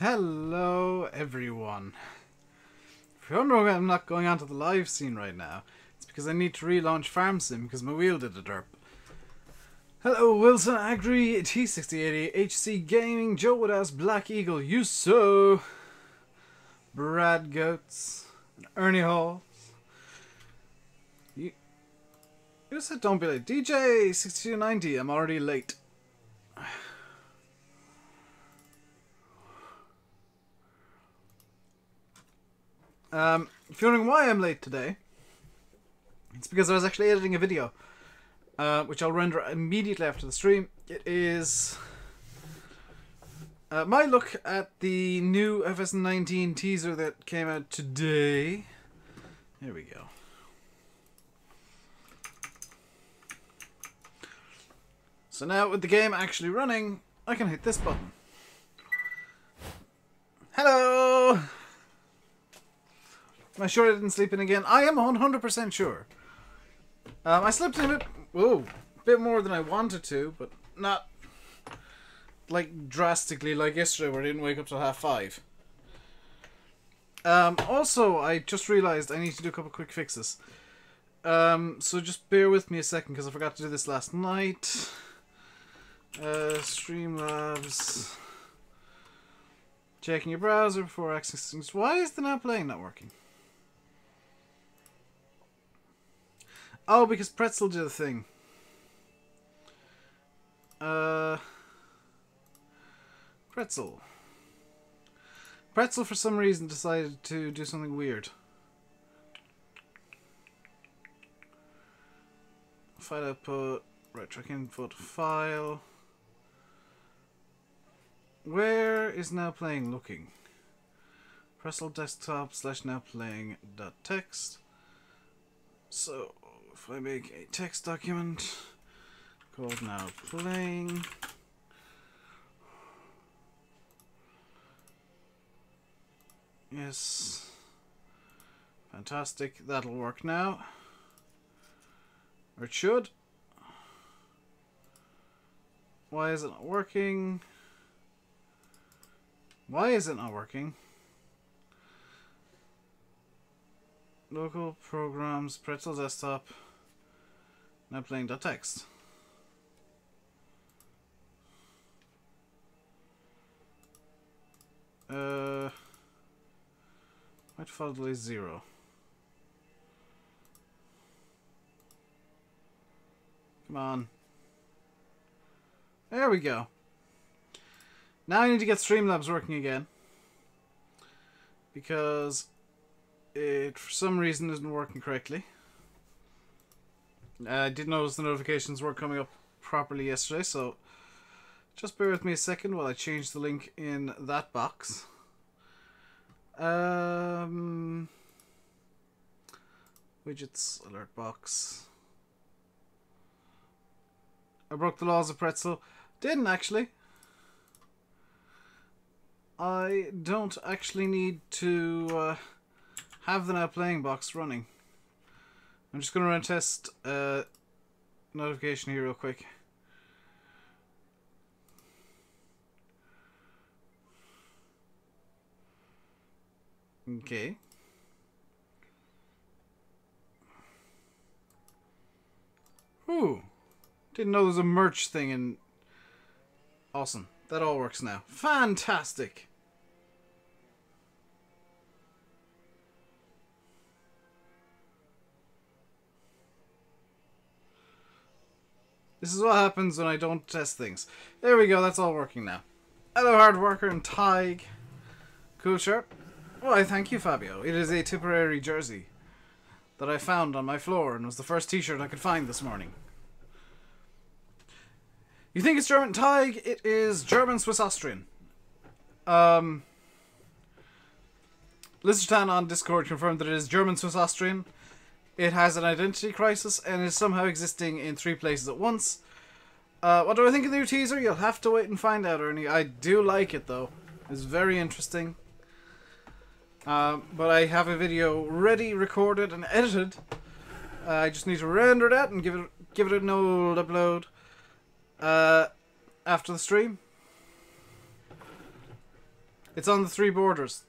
Hello everyone. If you're wondering why I'm not going onto the live scene right now, it's because I need to relaunch Farm Sim because my wheel did a derp. Hello Wilson Agri, T6080, HC Gaming, Joe Woodhouse, Black Eagle, Yuso, Brad Goats, and Ernie Hall. You said don't be late. DJ 6290, I'm already late. If you're wondering why I'm late today, it's because I was actually editing a video, which I'll render immediately after the stream. It is my look at the new FS19 teaser that came out today. Here we go. So now with the game actually running, I can hit this button. Hello! Am I sure I didn't sleep in again? I am 100% sure. I slept in a bit more than I wanted to, but not like drastically like yesterday where I didn't wake up till 5:30. Also, I just realized I need to do a couple quick fixes. So just bear with me a second because I forgot to do this last night. Streamlabs. Checking your browser before accessing. Why is the now playing not working? Oh, because Pretzel did a thing. Pretzel. Pretzel for some reason decided to do something weird. File output, right track input, file. Where is now playing looking? Pretzel desktop / now playing .text. So if I make a text document called now playing, yes, fantastic, that'll work now, or it should. Why is it not working? Why is it not working? Local programs, Pretzel desktop, now playing .text. By default delay 0. Come on. There we go. Now I need to get Streamlabs working again, because it for some reason isn't working correctly. I did notice the notifications weren't coming up properly yesterday, so just bear with me a second while I change the link in that box. Widgets, alert box. I broke the laws of Pretzel. Didn't actually. I don't actually need to have the now playing box running. I'm just going to run a test notification here real quick. Okay. Ooh. Didn't know there was a merch thing in... Awesome. That all works now. Fantastic. This is what happens when I don't test things. There we go, that's all working now. Hello, hard worker and Tig. Cool shirt. Why, thank you, Fabio. It is a Tipperary jersey that I found on my floor and was the first t-shirt I could find this morning. You think it's German? Tig, it is German Swiss Austrian. Lizardtan on Discord confirmed that it is German Swiss Austrian. It has an identity crisis and is somehow existing in 3 places at once. What do I think of the new teaser? You'll have to wait and find out, Ernie. I do like it, though. It's very interesting. But I have a video ready, recorded, and edited. I just need to render that and give it an old upload after the stream. It's on the 3 borders.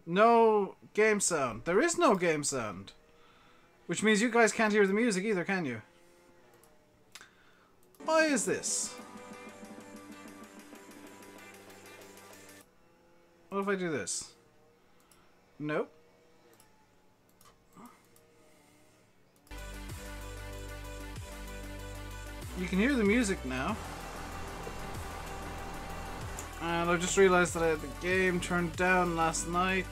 No game sound. There is no game sound. Which means you guys can't hear the music either, can you? Why is this? What if I do this? Nope. You can hear the music now. And I just realised that I had the game turned down last night.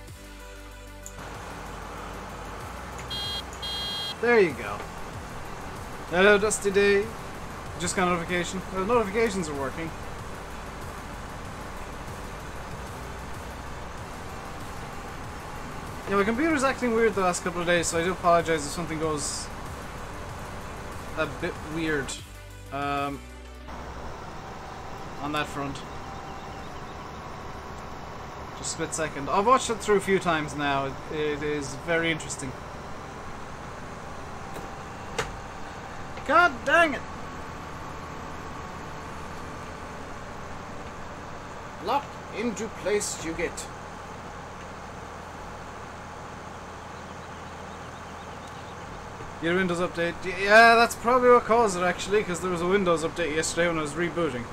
There you go. Hello, Dusty Day. Just got a notification. The notifications are working. Yeah, my computer's acting weird the last couple of days, so I do apologise if something goes a bit weird on that front. Just a split second. I've watched it through a few times now. It is very interesting. God dang it! Locked into place you get. Your Windows update. Yeah, that's probably what caused it actually, because there was a Windows update yesterday when I was rebooting.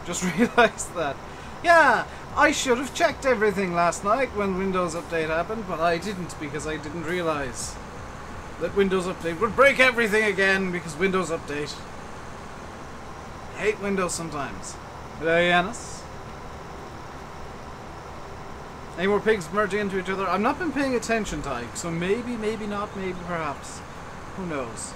Just realised that. Yeah, I should have checked everything last night when Windows update happened, but I didn't because I didn't realise that Windows update would break everything again because Windows update. I hate Windows sometimes. Hello, Yanis. Any more pigs merging into each other? I've not been paying attention, Tyke, so maybe, maybe not, maybe perhaps. Who knows?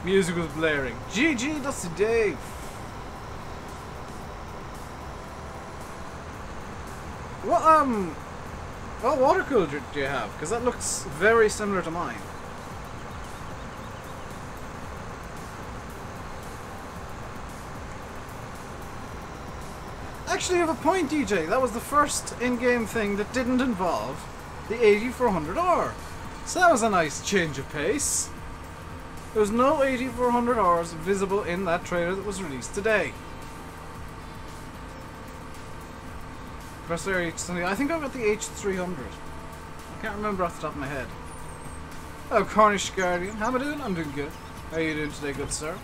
Music was blaring. GG, Dusty Dave! What water cooler do you have? Because that looks very similar to mine. Actually, you have a point, DJ. That was the first in-game thing that didn't involve the 8400R. So that was a nice change of pace. There was no 8400Rs visible in that trailer that was released today. I think I've got the H300. I can't remember off the top of my head. Oh, Cornish Guardian. How am I doing? I'm doing good. How are you doing today, good sir?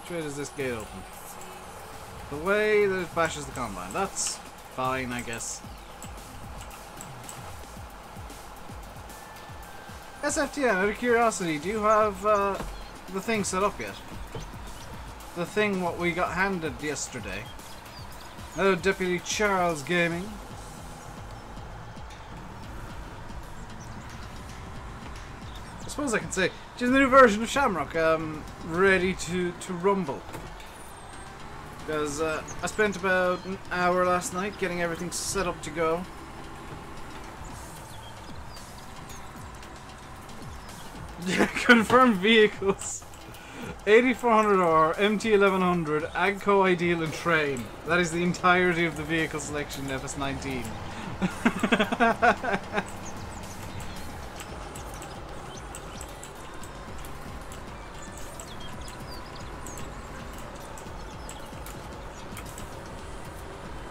Which way does this gate open? The way that it bashes the combine. That's fine, I guess. SFTN, out of curiosity, do you have the thing set up yet? The thing what we got handed yesterday. Hello, Deputy Charles Gaming. I suppose I can say, which is the new version of Shamrock, ready to rumble. Because I spent about an hour last night getting everything set up to go. Yeah, confirmed vehicles. 8400R, MT1100, Agco Ideal and Train. That is the entirety of the vehicle selection in FS19.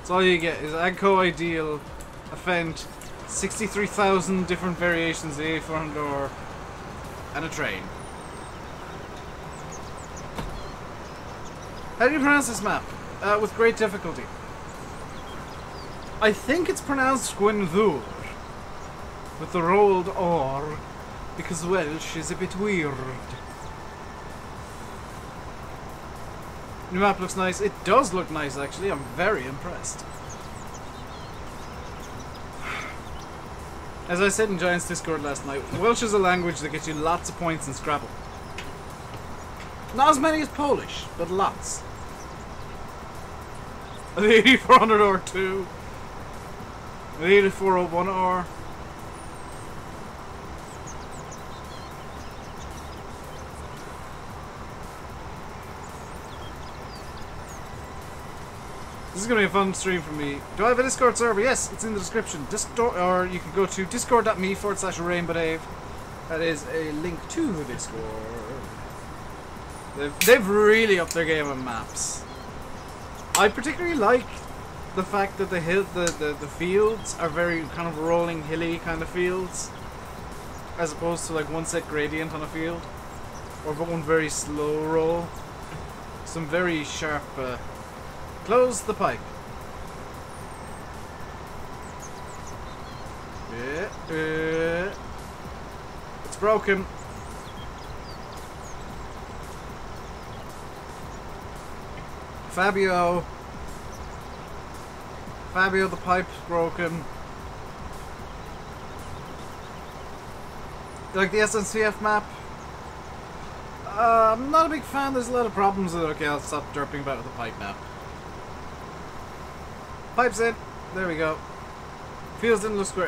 So all you get is Agco Ideal, a Fent, 63,000 different variations of the 8400R, and a train. How do you pronounce this map? With great difficulty. I think it's pronounced Gwenddwr, with the rolled R, because Welsh is a bit weird. New map looks nice. It does look nice, actually. I'm very impressed. As I said in Giant's Discord last night, Welsh is a language that gets you lots of points in Scrabble. Not as many as Polish, but lots. The 8400R too. The 8401R. This is going to be a fun stream for me. Do I have a Discord server? Yes, it's in the description. Or you can go to discord.me/RainbowDave. That is a link to the Discord. They've really upped their game on maps. I particularly like the fact that the fields are very kind of rolling, hilly kind of fields, as opposed to like one set gradient on a field, or one very slow roll. Some very sharp. Close the pipe. It's broken. Fabio, the pipe's broken. You like the SNCF map? I'm not a big fan. There's a lot of problems with it. Okay, I'll stop derping about with the pipe now. Pipe's in. There we go. Fields didn't look square.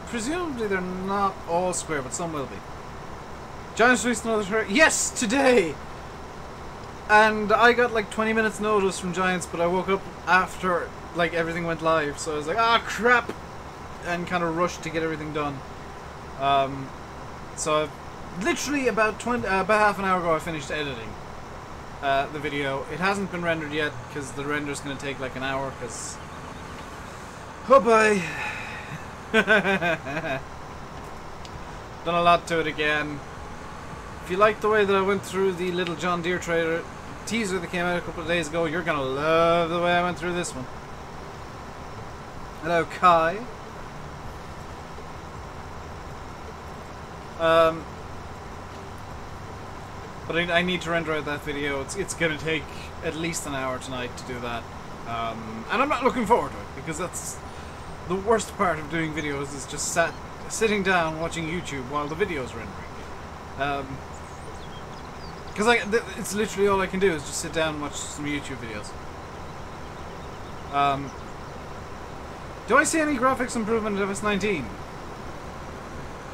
Presumably they're not all square, but some will be. Giants released another trailer. Yes, today! And I got like 20 minutes notice from Giants, but I woke up after like everything went live, so I was like, ah, crap! And kind of rushed to get everything done. So I've literally about half an hour ago I finished editing the video. It hasn't been rendered yet because the render's going to take like an hour. Because oh boy, done a lot to it again. If you like the way that I went through the little John Deere trailer teaser that came out a couple of days ago, you're gonna love the way I went through this one. Hello, Kai. But I need to render out that video. It's gonna take at least an hour tonight to do that. And I'm not looking forward to it, because that's the worst part of doing videos, is just sitting down watching YouTube while the video's rendering. Because it's literally all I can do is just sit down and watch some YouTube videos. Do I see any graphics improvement in FS19?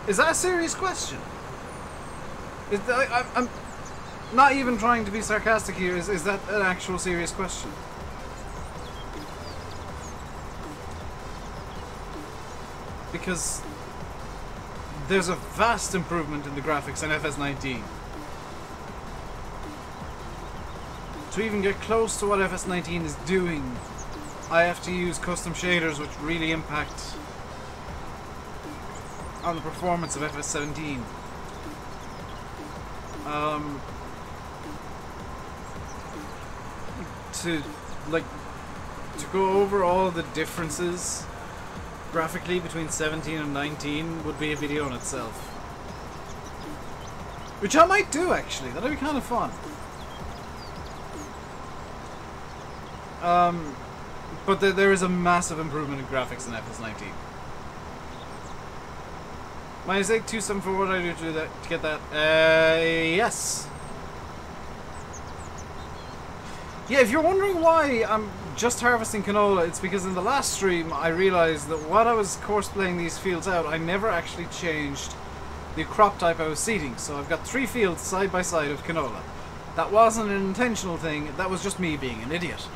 Is that a serious question? I'm not even trying to be sarcastic here. Is that an actual serious question? Because there's a vast improvement in the graphics in FS19. To even get close to what FS19 is doing, I have to use custom shaders, which really impact on the performance of FS17. To go over all the differences graphically between 17 and 19 would be a video in itself. Which I might do, actually. That'd be kind of fun. But there is a massive improvement in graphics in FS19. Might I say 274, what did I do to do that, to get that? Yes. Yeah, if you're wondering why I'm just harvesting canola, it's because in the last stream I realized that while I was course-playing these fields out, I never actually changed the crop type I was seeding. So I've got 3 fields side by side of canola. That wasn't an intentional thing, that was just me being an idiot.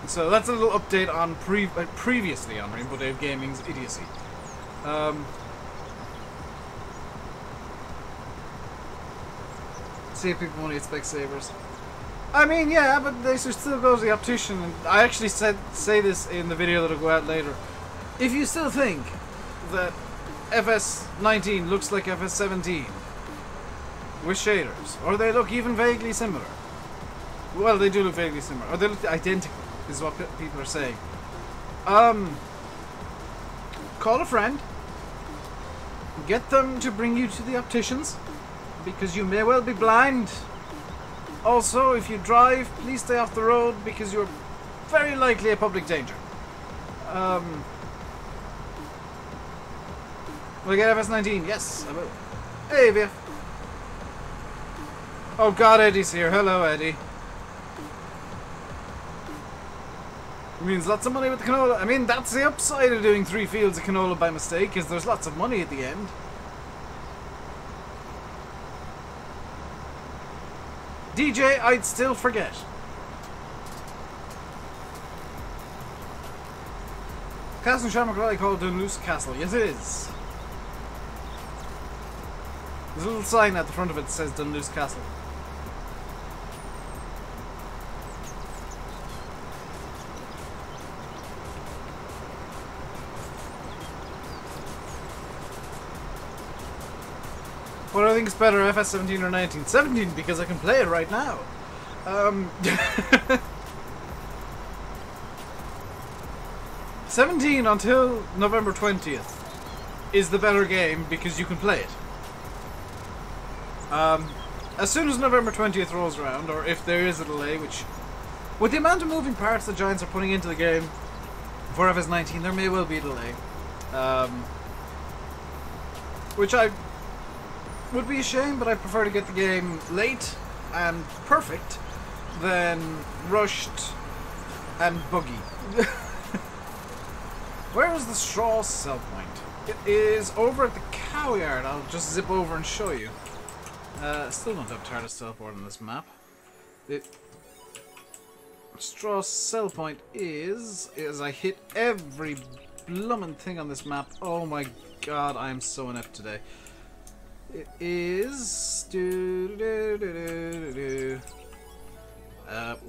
So that's a little update on previously on RainbowDave Gaming's idiocy. See if people only expect sabers. I mean, yeah, but they should still go to the optician. And I actually say this in the video that'll go out later. If you still think that FS19 looks like FS17 with shaders, or they look even vaguely similar, well, they do look vaguely similar, or they look identical, is what people are saying. Call a friend, get them to bring you to the opticians, because you may well be blind. Also, if you drive, please stay off the road, because you're very likely a public danger. Will I get FS19? Yes, I will. Hey, VF. Oh god, Eddie's here. Hello, Eddie. It means lots of money with the canola. I mean, that's the upside of doing 3 fields of canola by mistake, is there's lots of money at the end. DJ, I'd still forget. Castle Shamrock I call Dunluce Castle. Yes, it is. There's a little sign at the front of it that says Dunluce Castle. What do I think is better, FS17 or 19? 17, because I can play it right now. 17 until November 20th is the better game because you can play it. As soon as November 20th rolls around, or if there is a delay, which, with the amount of moving parts the Giants are putting into the game for FS19, there may well be a delay. Which I would be a shame, but I prefer to get the game late and perfect than rushed and buggy. Where is the straw sell point? It is over at the cow yard. I'll just zip over and show you. Still don't have TARDIS teleport on this map. The straw sell point is I hit every bloomin' thing on this map. Oh my god, I am so inept today. It is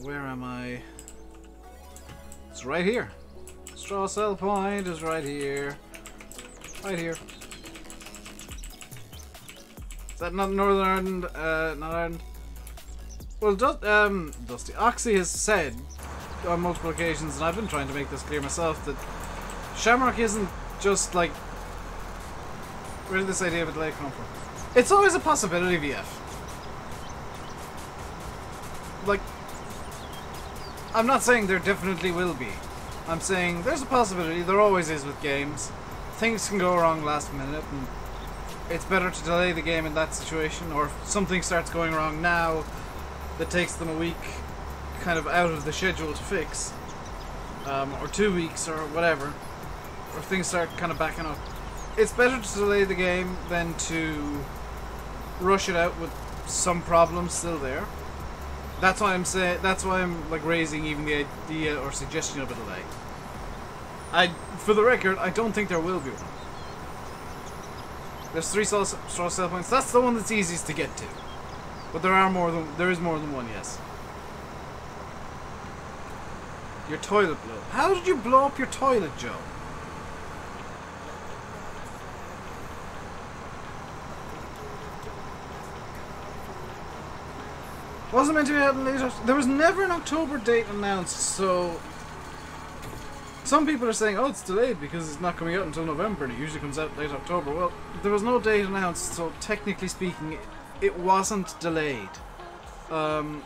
where am I? It's right here. Straw sell point is right here. Right here. Is that not Northern Ireland? Not Ireland? Well, Dusty Oxy has said on multiple occasions, and I've been trying to make this clear myself, that Shamrock isn't just like... Where did this idea of a delay come from? It's always a possibility, VF. Like, I'm not saying there definitely will be. I'm saying there's a possibility, there always is with games. Things can go wrong last minute, and it's better to delay the game in that situation, or if something starts going wrong now that takes them a week kind of out of the schedule to fix, or 2 weeks, or whatever, or things start kind of backing up. It's better to delay the game than to rush it out with some problems still there. That's why I'm saying. That's why I'm like raising even the idea or suggestion of a delay. For the record, I don't think there will be one. There's 3 straw sell points. That's the one that's easiest to get to. But there is more than one. Yes. Your toilet blew. How did you blow up your toilet, Joe? Wasn't meant to be out in later. There was never an October date announced, so some people are saying, oh, it's delayed because it's not coming out until November and it usually comes out late October. Well, there was no date announced, so technically speaking, it wasn't delayed. From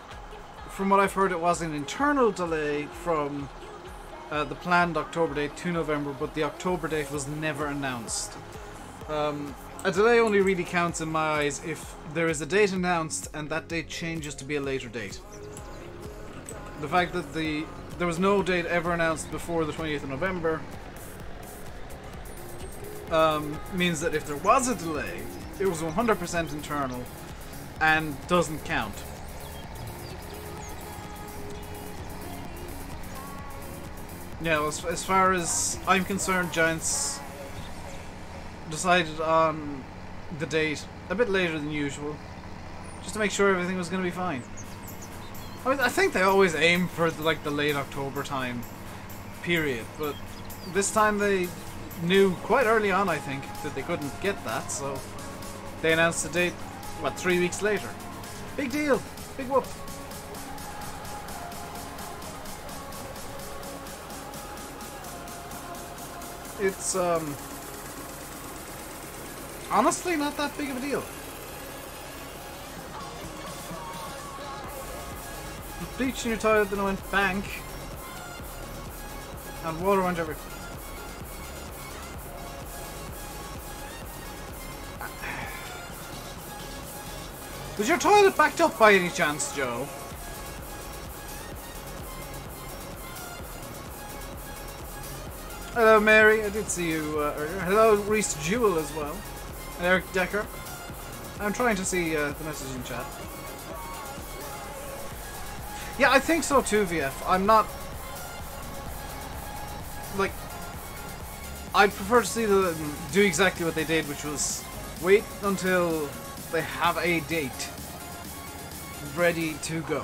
what I've heard, it was an internal delay from the planned October date to November, but the October date was never announced. A delay only really counts in my eyes if there is a date announced and that date changes to be a later date. The fact that there was no date ever announced before the 20th of November means that if there was a delay, it was 100% internal and doesn't count. Yeah, as far as I'm concerned, Giants decided on the date a bit later than usual, just to make sure everything was going to be fine. I mean, I think they always aim for the late October time period, but this time they knew quite early on, I think, that they couldn't get that, so they announced the date, what, 3 weeks later. Big deal, big whoop. It's honestly not that big of a deal. Bleach in your toilet, then I went bank. And water went everywhere. Was your toilet backed up by any chance, Joe? Hello, Mary. I did see you earlier. Hello, Reese Jewell as well. And Eric Decker. I'm trying to see the message in chat. Yeah, I think so too, VF. I'm not... Like... I'd prefer to see them do exactly what they did, which was wait until they have a date ready to go.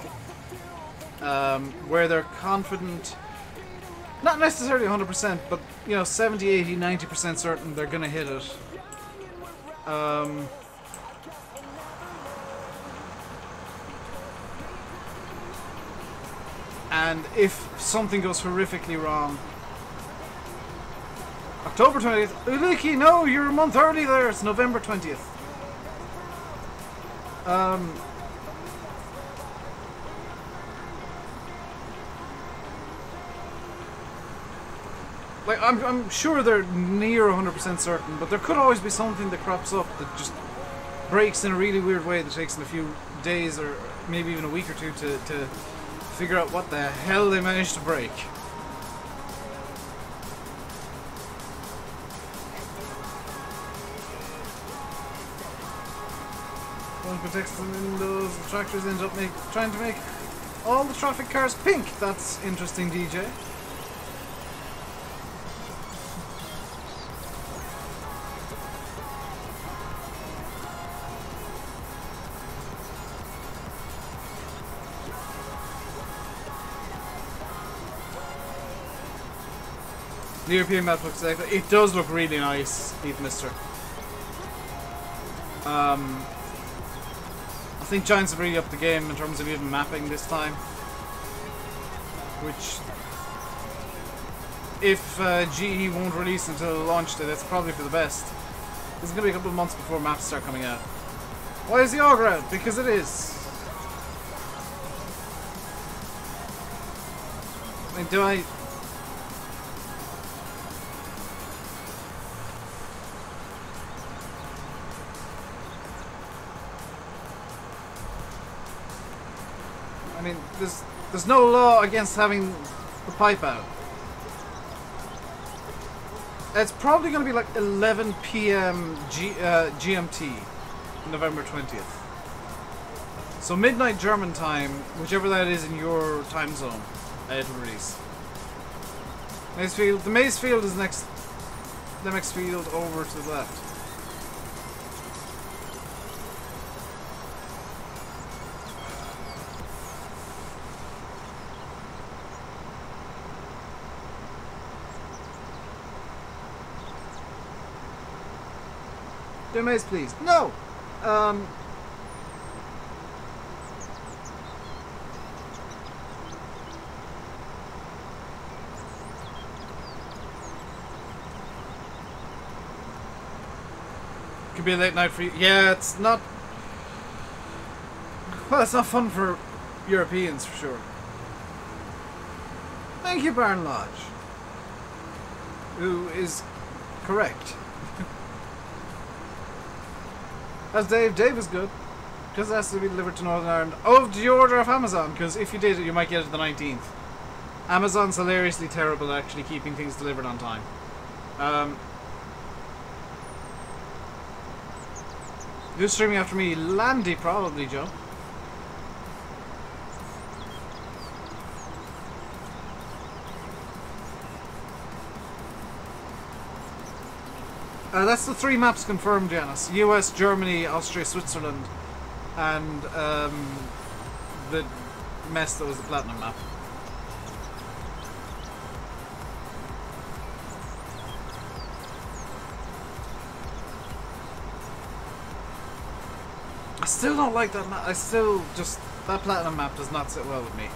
Where they're confident, not necessarily 100%, but, you know, 70, 80, 90% certain they're going to hit it. And if something goes horrifically wrong... October 20th. Uliki, no, you're a month early there. It's November 20th. Like, I'm sure they're near 100% certain, but there could always be something that crops up that just breaks in a really weird way that takes them a few days or maybe even a week or two to figure out what the hell they managed to break. One protects them in those tractors end up trying to make all the traffic cars pink. That's interesting, DJ. The European map looks like that. It does look really nice, Heath Mister. I think Giants have really upped the game in terms of even mapping this time. Which, if GE won't release until launch day, that's probably for the best. It's going to be a couple of months before maps start coming out. Why is the Augur out? Because it is. I mean, do I... I mean, there's no law against having the pipe out. It's probably going to be like 11 PM GMT, November 20th. So midnight German time, whichever that is in your time zone, it'll release. Mazefield, the Mazefield is next. The next field over to the left. Do maze, please. No! Could be a late night for you. Yeah, it's not... Well, it's not fun for Europeans, for sure. Thank you, Barn Lodge. Who is correct. As Dave. Dave is good. Because it has to be delivered to Northern Ireland. Oh, do you order off Amazon? Because if you did, you might get it the 19th. Amazon's hilariously terrible at actually keeping things delivered on time. Who's streaming after me? Landy, probably, Joe. That's the 3 maps confirmed, Janice. US, Germany, Austria, Switzerland, and the mess that was the Platinum map. I still don't like that map. That Platinum map does not sit well with me.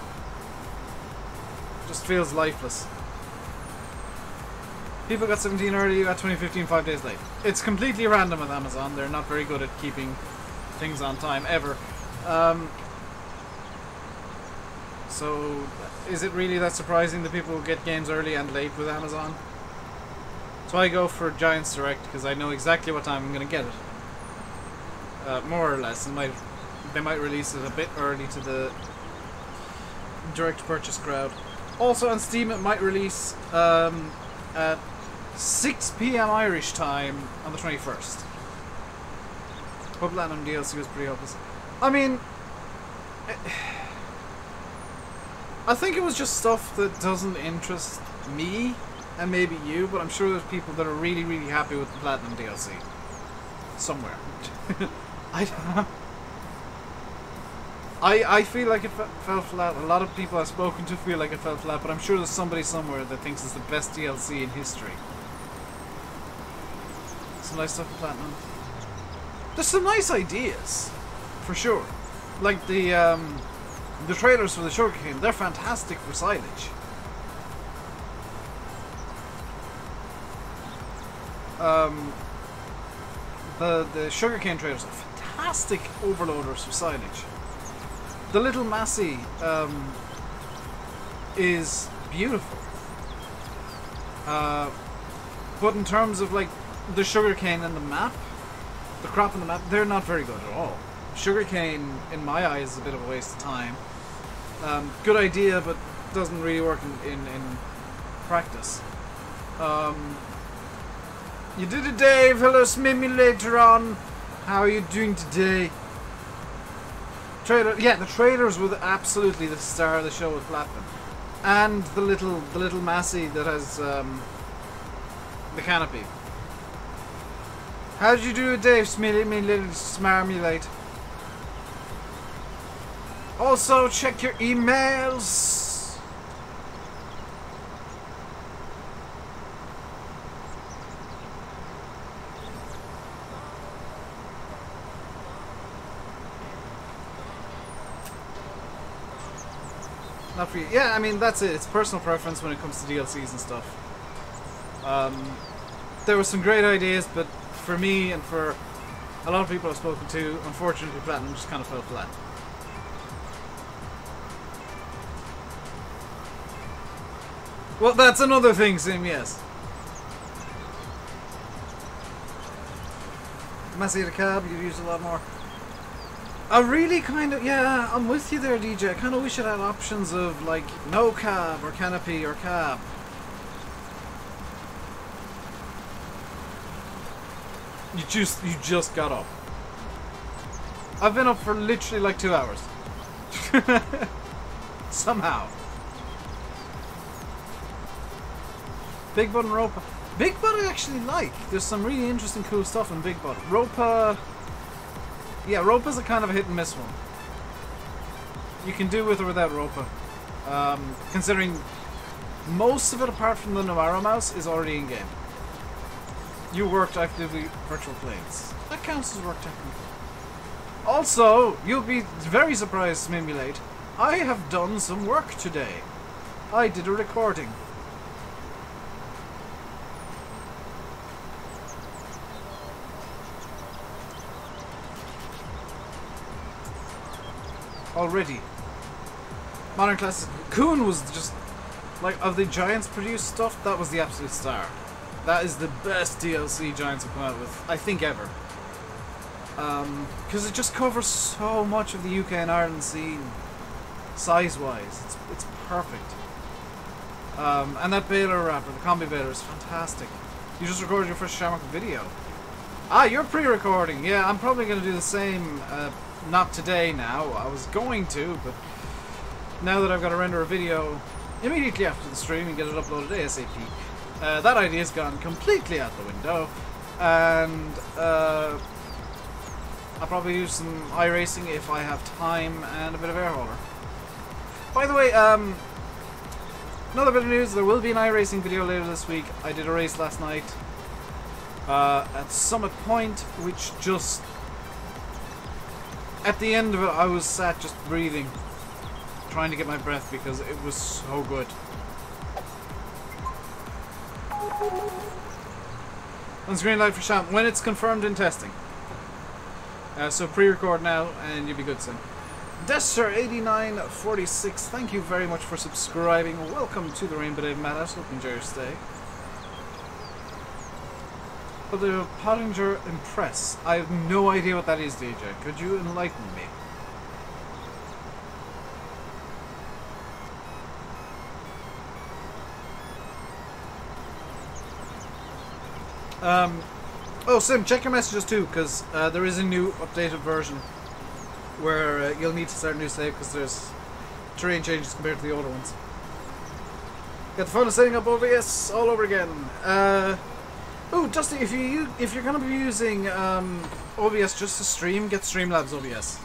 Just feels lifeless. People got 17 early, you got 2015 5 days late. It's completely random with Amazon. They're not very good at keeping things on time, ever. So, is it really that surprising that people get games early and late with Amazon? So I go for Giants Direct because I know exactly what time I'm going to get it. More or less. They might release it a bit early to the direct purchase crowd. Also on Steam it might release at 6 PM Irish time on the 21st. But Platinum DLC was pretty hopeless. I mean, I think it was just stuff that doesn't interest me and maybe you, but I'm sure there's people that are really, really happy with the Platinum DLC. Somewhere. I don't know. I feel like it fell flat. A lot of people I've spoken to feel like it fell flat, but I'm sure there's somebody somewhere that thinks it's the best DLC in history. Some nice stuff in Platinum. There's some nice ideas, for sure. Like the trailers for the sugarcane, they're fantastic for silage. The sugarcane trailers are fantastic overloaders for silage. The little Massey is beautiful. But in terms of like the sugarcane and the map, the crop and the map, they're not very good at all. Sugarcane, in my eyes, is a bit of a waste of time. Good idea, but doesn't really work in practice. You did it, Dave. Hello, Smimmy later on. How are you doing today? Trailer, yeah, the trailers were absolutely the star of the show with Blackman, and the little Massey that has the canopy. How did you do it, Dave? Smiley, me little smarmulate. Also, check your emails. Not for you. Yeah, I mean, that's it. It's personal preference when it comes to DLCs and stuff. There were some great ideas, but for me and for a lot of people I've spoken to, unfortunately, Platinum just kind of fell flat. Well, that's another thing, Sim, yes. Massey the cab, you'd use a lot more. I really kind of, yeah, I'm with you there, DJ. I kind of wish it had options of, like, no cab, or canopy, or cab. You just got up. I've been up for literally, like, 2 hours. Somehow. Big Bud and Ropa. Big Bud I actually like. There's some really interesting, cool stuff in Big Bud. Ropa... Yeah, Ropa's a kind of a hit and miss one. You can do with or without Ropa. Considering most of it, apart from the Navarro mouse, is already in game. You worked actively virtual planes. That counts as work technically. Also, you'll be very surprised, Smimulate. I have done some work today. I did a recording. Already. Modern Classics. Coon was just, like, of the Giants produced stuff, that was the absolute star. That is the best DLC Giants have come out with, I think, ever. Because it just covers so much of the UK and Ireland scene, size-wise. It's perfect. And that Baylor rapper, the Combi Baylor, is fantastic. You just recorded your first Shamrock video. Ah, you're pre-recording. Yeah, I'm probably going to do the same. Not today now. I was going to, but now that I've got to render a video immediately after the stream and get it uploaded ASAP, that idea's gone completely out the window. And I'll probably do some iRacing if I have time and a bit of air hauler. By the way, another bit of news, there will be an iRacing video later this week. I did a race last night at Summit Point, which just... At the end of it, I was sat just breathing, trying to get my breath because it was so good. On screen light for Sham when it's confirmed in testing. So pre-record now, and you'll be good soon. Desser8946, thank you very much for subscribing. Welcome to the RainbowDave Madhouse. Hope you enjoy your stay. The Pottinger Impress. I have no idea what that is, DJ. Could you enlighten me? Oh, Sim, check your messages too, because there is a new updated version where you'll need to start a new save because there's terrain changes compared to the older ones. Get the fun of setting up OBS all over again. Oh, Dusty, if you're gonna be using OBS just to stream, get Streamlabs OBS.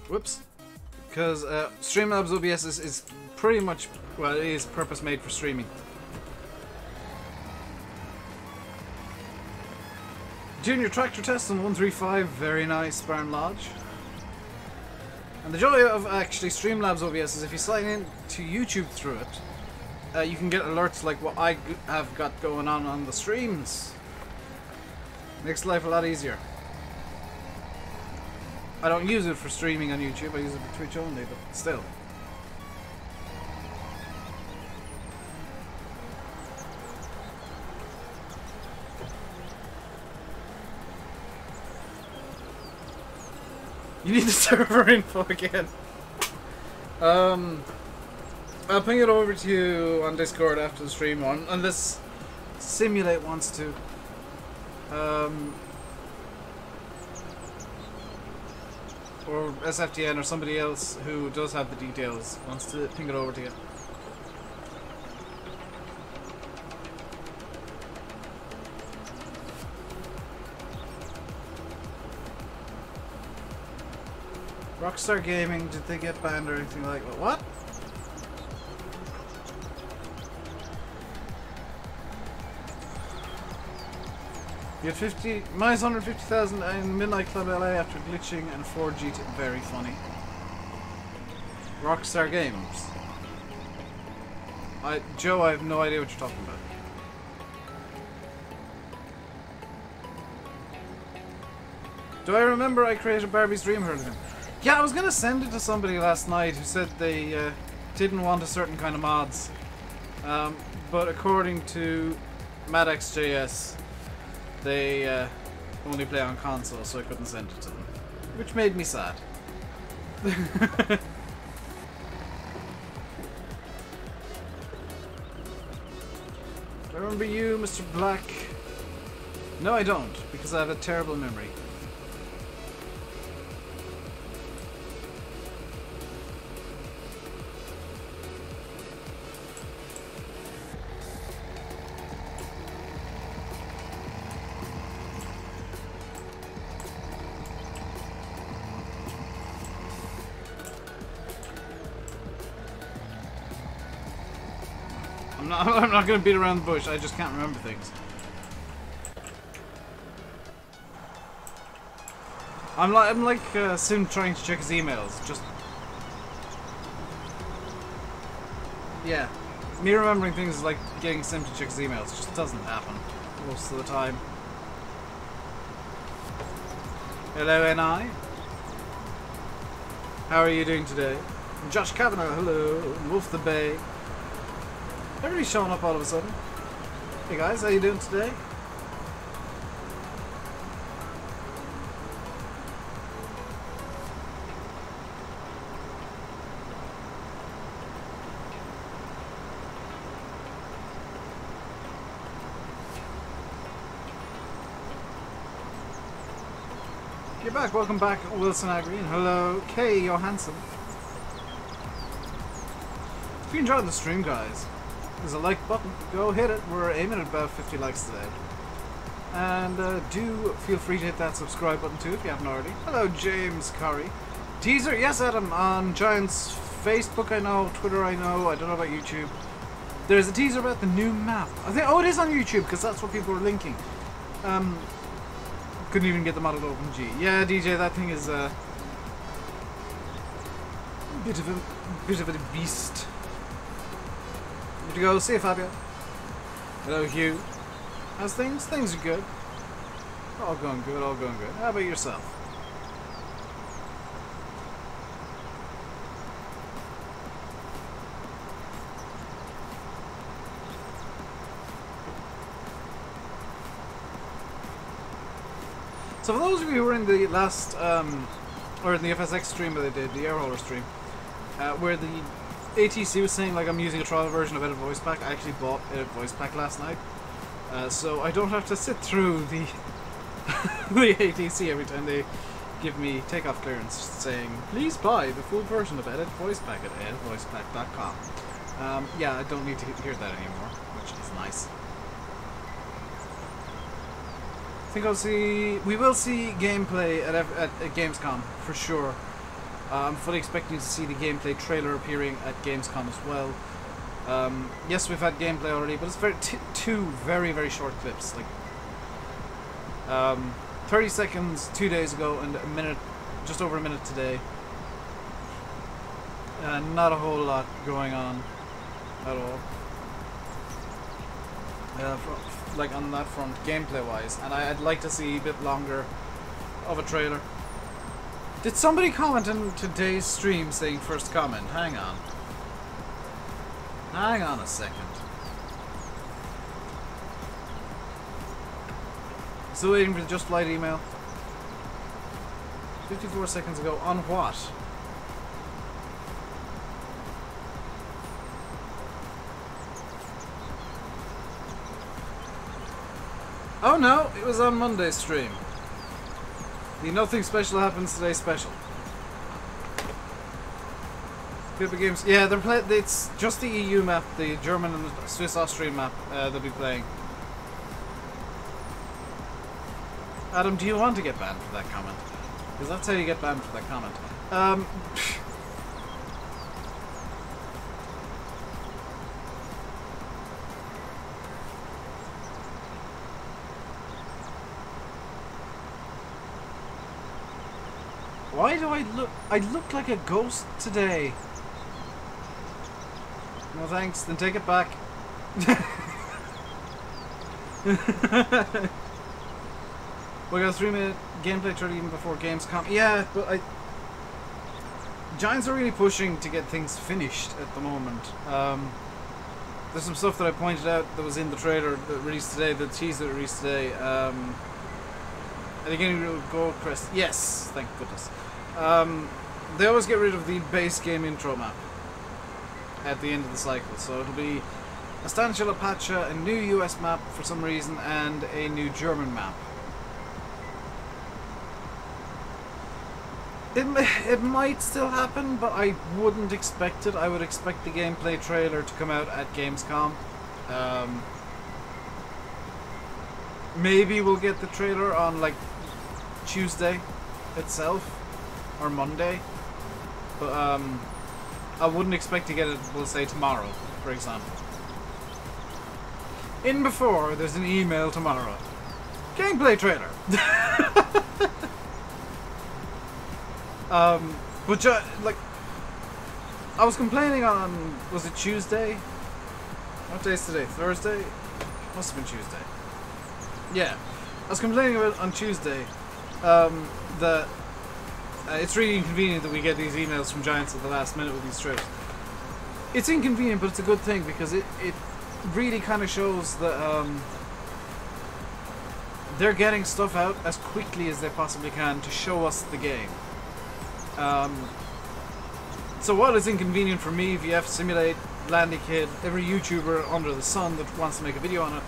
Whoops. Because Streamlabs OBS is pretty much, well, it is purpose made for streaming. Junior Tractor Test on 135, very nice, Barn Lodge. And the joy of actually Streamlabs OBS is if you sign in to YouTube through it, you can get alerts like what I have got going on the streams. Makes life a lot easier. I don't use it for streaming on YouTube, I use it for Twitch only, but still. You need the server info again. I'll ping it over to you on Discord after the stream, unless Simulate wants to. Or SFTN or somebody else who does have the details wants to ping it over to you. Rockstar Gaming, did they get banned or anything like that? What? You had minus 150,000 in Midnight Club LA after glitching and 4G. Very funny. Rockstar Games. Joe, I have no idea what you're talking about. Do I remember I created Barbie's Dream Hurling? Yeah, I was gonna send it to somebody last night who said they didn't want a certain kind of mods. But according to MadXJS, they only play on console, so I couldn't send it to them. Which made me sad. Do I remember you, Mr. Black? No, I don't, because I have a terrible memory. I'm not going to beat around the bush, I just can't remember things. I'm like Sim trying to check his emails, just... Yeah. Me remembering things is like getting Sim to check his emails, it just doesn't happen most of the time. Hello, N.I. How are you doing today? Josh Kavanagh, hello. Wolf the Bay. Everybody's showing up all of a sudden. Hey guys, how you doing today? You're back, welcome back, Wilson Agri, and hello, Kay Johansson. If you enjoyed the stream, guys, there's a like button. Go hit it. We're aiming at about 50 likes today. And do feel free to hit that subscribe button too if you haven't already. Hello, James Curry. Teaser, yes, Adam, on Giant's Facebook I know, Twitter I know, I don't know about YouTube. There's a teaser about the new map. I think, oh, it is on YouTube because that's what people were linking. Couldn't even get the model to OpenG. Yeah, DJ, that thing is a bit of a beast. Good to go. See you, Fabio. Hello, Hugh. How's things? Things are good. All going good, all going good. How about yourself? So for those of you who were in the last, or in the FS19 stream that I did, the Airholer stream, where the ATC was saying like I'm using a trial version of Edit Voice Pack. I actually bought Edit Voice Pack last night. so I don't have to sit through the the ATC every time they give me takeoff clearance saying, please buy the full version of Edit Voice Pack at editvoicepack.com. Yeah, I don't need to hear that anymore, which is nice. I think we will see gameplay at Gamescom, for sure. I'm fully expecting to see the gameplay trailer appearing at Gamescom as well. Yes, we've had gameplay already, but it's two very, very short clips. Like 30 seconds 2 days ago and a minute, just over a minute today. Not a whole lot going on at all. Like on that front, gameplay-wise, and I'd like to see a bit longer of a trailer. Did somebody comment in today's stream saying first comment? Hang on. Hang on a second. Still waiting for the Just Flight email. 54 seconds ago. On what? Oh no, it was on Monday's stream. The Nothing Special Happens Today special. People games. Yeah, they're playing. It's just the EU map, the German and the Swiss-Austrian map they'll be playing. Adam, do you want to get banned for that comment? Because that's how you get banned for that comment. Why do I look like a ghost today? No thanks, then take it back. We got a 3-minute gameplay trailer even before Gamescom. Yeah, but Giants are really pushing to get things finished at the moment. There's some stuff that I pointed out that was in the trailer that released today, the teaser that released today. Are they getting rid of Gold Crest? Yes, thank goodness. They always get rid of the base game intro map at the end of the cycle, so it'll be a Stanshell Apache, a new US map for some reason, and a new German map. It might still happen, but I wouldn't expect it. I would expect the gameplay trailer to come out at Gamescom. Maybe we'll get the trailer on like Tuesday itself or Monday, but I wouldn't expect to get it, we'll say, tomorrow, for example. In before, there's an email tomorrow. Gameplay trailer. But like, I was complaining on, was it Tuesday? What day is today? Thursday? Must have been Tuesday. Yeah, I was complaining about on Tuesday that it's really inconvenient that we get these emails from Giants at the last minute with these trailers. It's inconvenient, but it's a good thing because it really kind of shows that they're getting stuff out as quickly as they possibly can to show us the game. So while it's inconvenient for me, VF, Simulate, Landy Kid, every YouTuber under the sun that wants to make a video on it,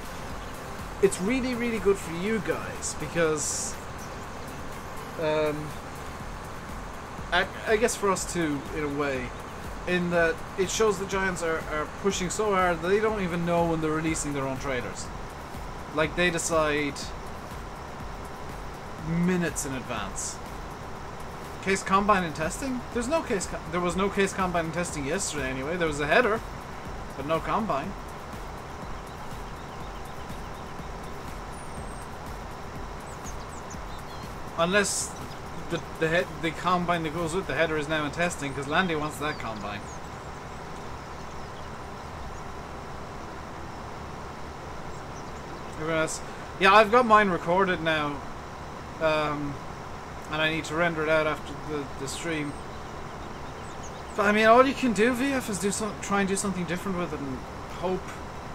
it's really, really good for you guys because I guess for us too, in a way, in that it shows the Giants are pushing so hard that they don't even know when they're releasing their own trailers. Like, they decide minutes in advance. Case Combine and testing? There was no Case Combine and testing yesterday anyway. There was a header, but no Combine. Unless the Combine that goes with the header is now in testing, because Landy wants that Combine. Everyone else? Yeah, I've got mine recorded now. And I need to render it out after the stream. But I mean, all you can do, VF, is try and do something different with it and hope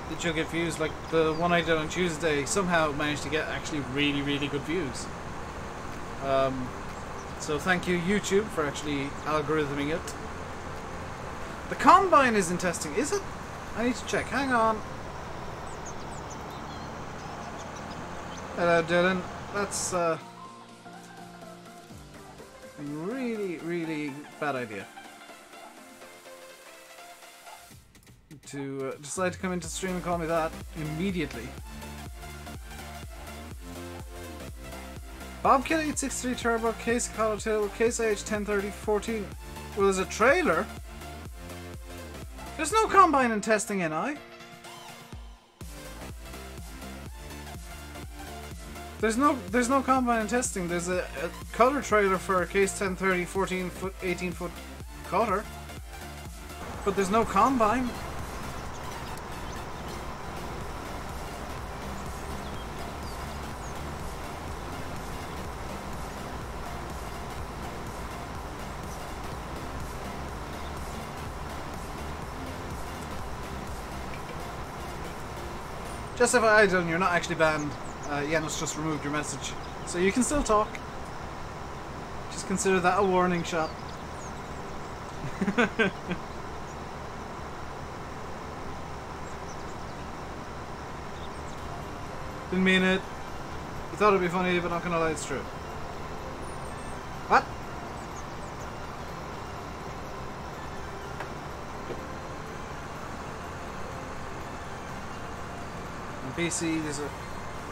that you'll get views. Like the one I did on Tuesday somehow managed to get actually really, really good views. So thank you, YouTube, for actually algorithming it. The Combine is in testing, is it? I need to check. Hang on. Hello, Dylan. That's really, really bad idea. To decide to come into stream and call me that immediately. Bobcat 863 Turbo, Case Colortail, Case AH 1030 14. Well, there's a trailer. There's no combine and testing NI. There's no combine and testing. There's a color trailer for a Case 1030 14 foot 18 foot cutter, but there's no combine. Just if I done, you're not actually banned. Janos just removed your message, so you can still talk. Just consider that a warning shot. Didn't mean it. You thought it'd be funny, but not gonna lie, it's true. What? PC, there's a...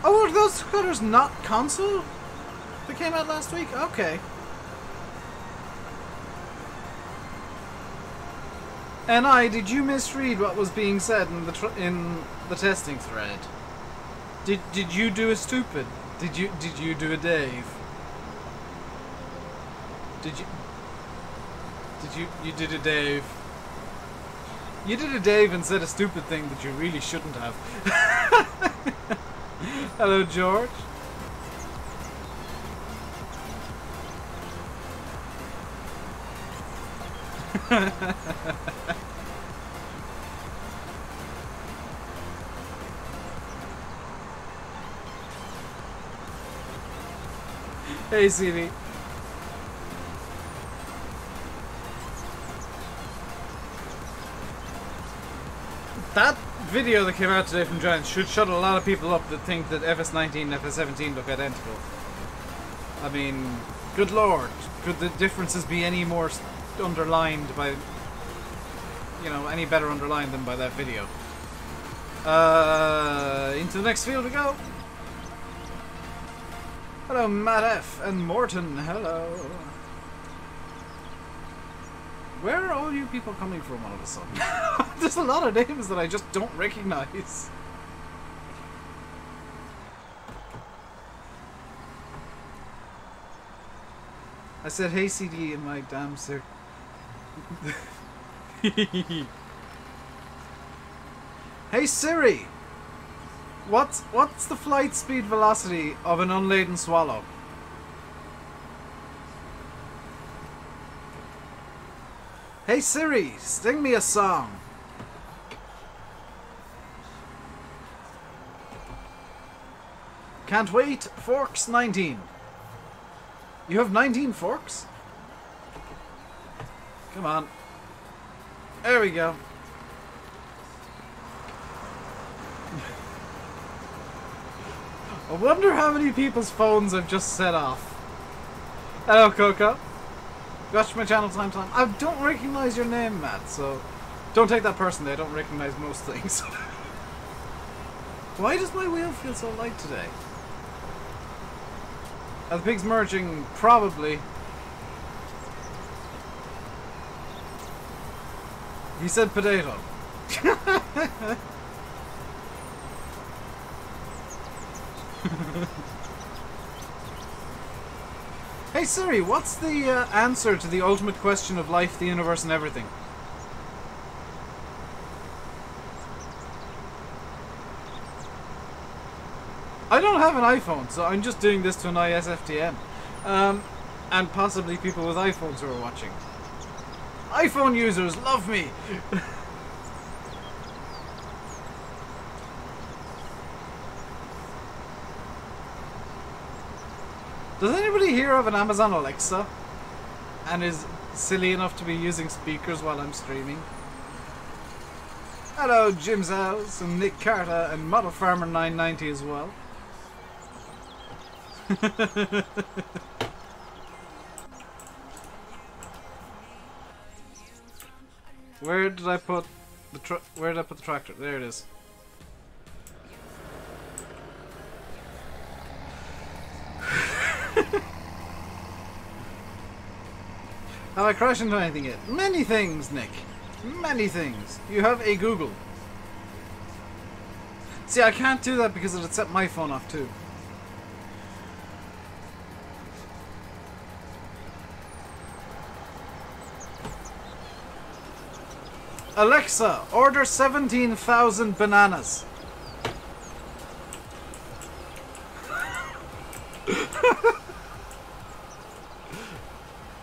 Oh, were those cutters not console? They came out last week? Okay. And did you misread what was being said in the testing thread? Did you do a stupid? Did you do a Dave? You did a Dave? You did a Dave and said a stupid thing that you really shouldn't have. Hello, George. Hey, CV. That video that came out today from Giants should shut a lot of people up that think that FS19 and FS17 look identical. I mean, good lord, could the differences be any more underlined by, you know, any better underlined than by that video? Into the next field we go. Hello, Matt F. and Morton, hello. Where are all you people coming from all of a sudden? There's a lot of names that I just don't recognize. I said, hey CD in my damn sir. Hey Siri! What's the flight speed velocity of an unladen swallow? Hey Siri, sing me a song. Can't wait, forks 19. You have 19 forks? Come on. There we go. I wonder how many people's phones I've just set off. Hello, Coco. Watch my channel time. I don't recognize your name, Matt, so don't take that personally. I don't recognize most things. Why does my wheel feel so light today? Are the pigs merging? Probably. He said potato. Hey Siri, what's the answer to the ultimate question of life, the universe, and everything? I don't have an iPhone, so I'm just doing this to an ISFTM. And possibly people with iPhones who are watching. iPhone users, love me! Does anybody here have an Amazon Alexa and is silly enough to be using speakers while I'm streaming? Hello, Jim Zels and Nick Carter and Model Farmer 990 as well. Where did I put the tractor? There it is. Have I crashed into anything yet? Many things, Nick. Many things. You have a Google. See, I can't do that because it'd set my phone off too. Alexa, order 17,000 bananas.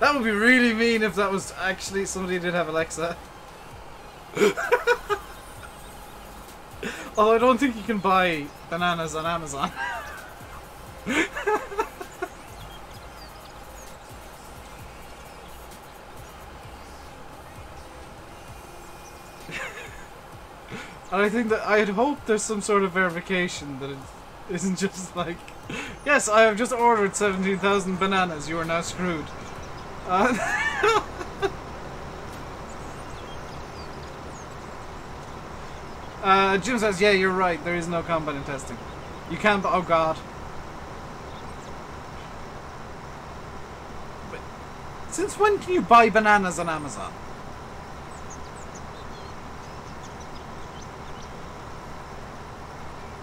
That would be really mean if that was actually somebody did have Alexa. Although I don't think you can buy bananas on Amazon. And I think that I'd hope there's some sort of verification that it isn't just like, yes, I have just ordered 17,000 bananas, you are now screwed. Jim says, yeah, you're right, there is no combat in testing. You can't, oh god. But since when can you buy bananas on Amazon?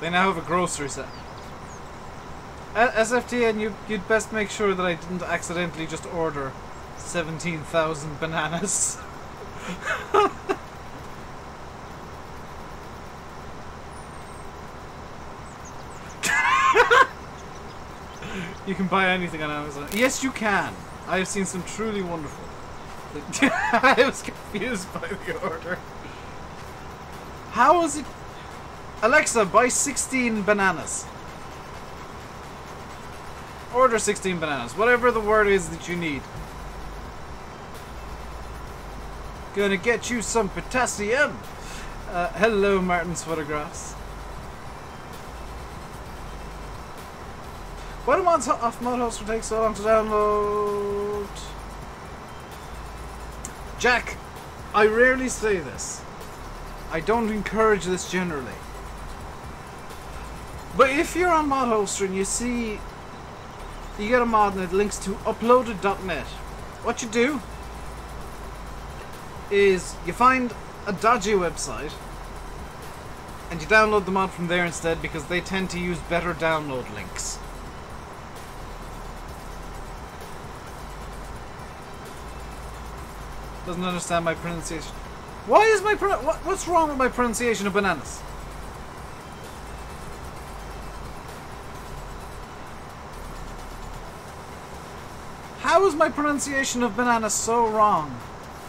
They now have a grocery set. SFTN, you'd best make sure that I didn't accidentally just order 17,000 bananas. You can buy anything on Amazon. Yes, you can. I have seen some truly wonderful. I was confused by the order. How is it? Alexa, buy 16 bananas. Order 16 bananas. Whatever the word is that you need. Gonna get you some potassium. Hello, Martin's Photographs. Why do mods off mod hoster take so long to download? Jack, I rarely say this. I don't encourage this generally. But if you're on mod hoster and you see you get a mod and it links to uploaded.net, what you do is you find a dodgy website and you download the mod from there instead, because they tend to use better download links. Doesn't understand my pronunciation. Why is my what's wrong with my pronunciation of bananas? How is my pronunciation of banana so wrong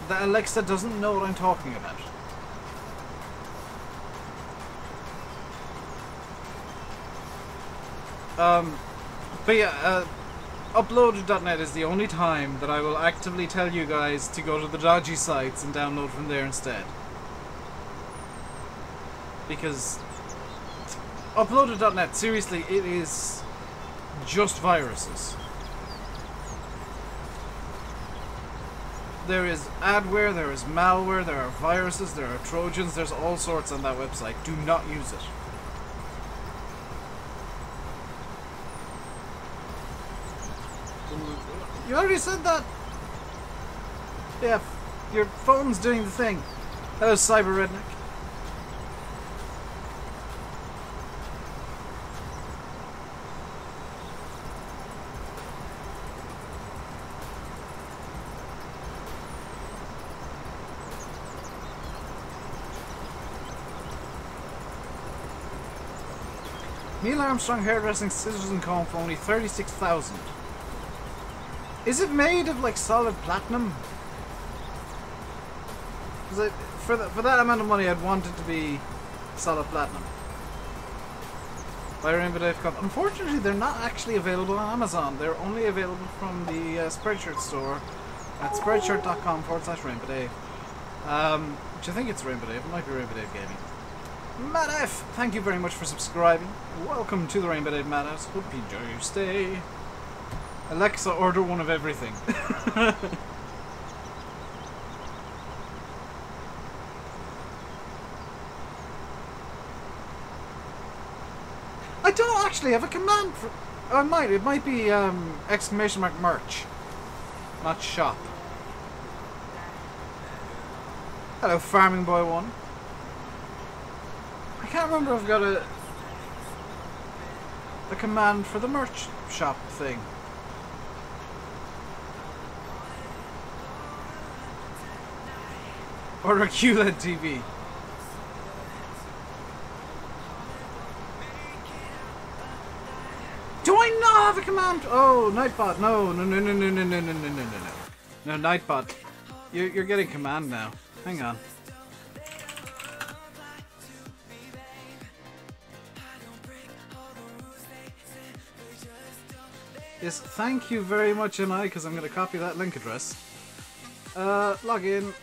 that Alexa doesn't know what I'm talking about? But yeah, uploaded.net is the only time that I will actively tell you guys to go to the dodgy sites and download from there instead. Because uploaded.net, seriously, it is just viruses. There is adware, there is malware, there are viruses, there are trojans, there's all sorts on that website. Do not use it. You already said that! Yeah, your phone's doing the thing. Hello, Cyber Redneck. Neil Armstrong hairdressing scissors and comb for only 36,000. Is it made of like solid platinum? Because for that amount of money, I'd want it to be solid platinum. By RainbowDave. Unfortunately, they're not actually available on Amazon. They're only available from the Spreadshirt store at spreadshirt.com/RainbowDave. Which I think it's RainbowDave. It might be RainbowDave Gaming. Matt F, thank you very much for subscribing. Welcome to the RainbowDave Madhouse. Hope you enjoy your stay. Alexa, order one of everything. I don't actually have a command for... Oh, it might be exclamation mark merch, not shop. Hello, Farming Boy 1. I can't remember if I've got a command for the merch shop thing. Or a QLED TV. Do I not have a command? Oh, Nightbot. No. No, Nightbot. You're getting command now. Hang on. Yes, thank you very much, MI, because I'm going to copy that link address. Log in.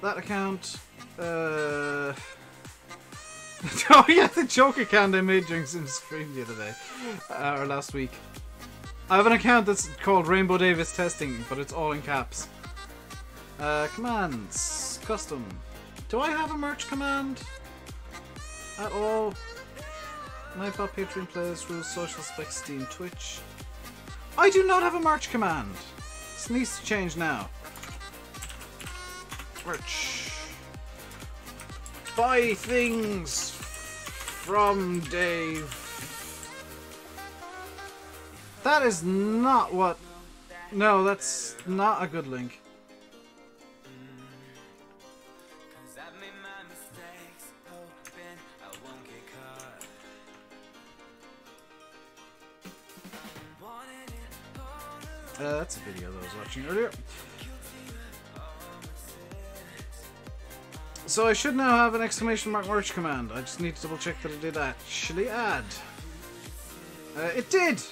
That account. Oh yeah, the joke account I made during some stream the other day. Or last week. I have an account that's called RainbowDave is Testing, but it's all in caps. Commands. Custom. Do I have a merch command? At all? Nightbot, Patreon, Playlist, Rules, Social Specs, Steam, Twitch. I do not have a merch command. This needs to change now. Merch. Buy things from Dave. That is not what... No, that's not a good link. That's a video that I was watching earlier. So I should now have an exclamation mark merch command. I just need to double check that it did actually add. It did!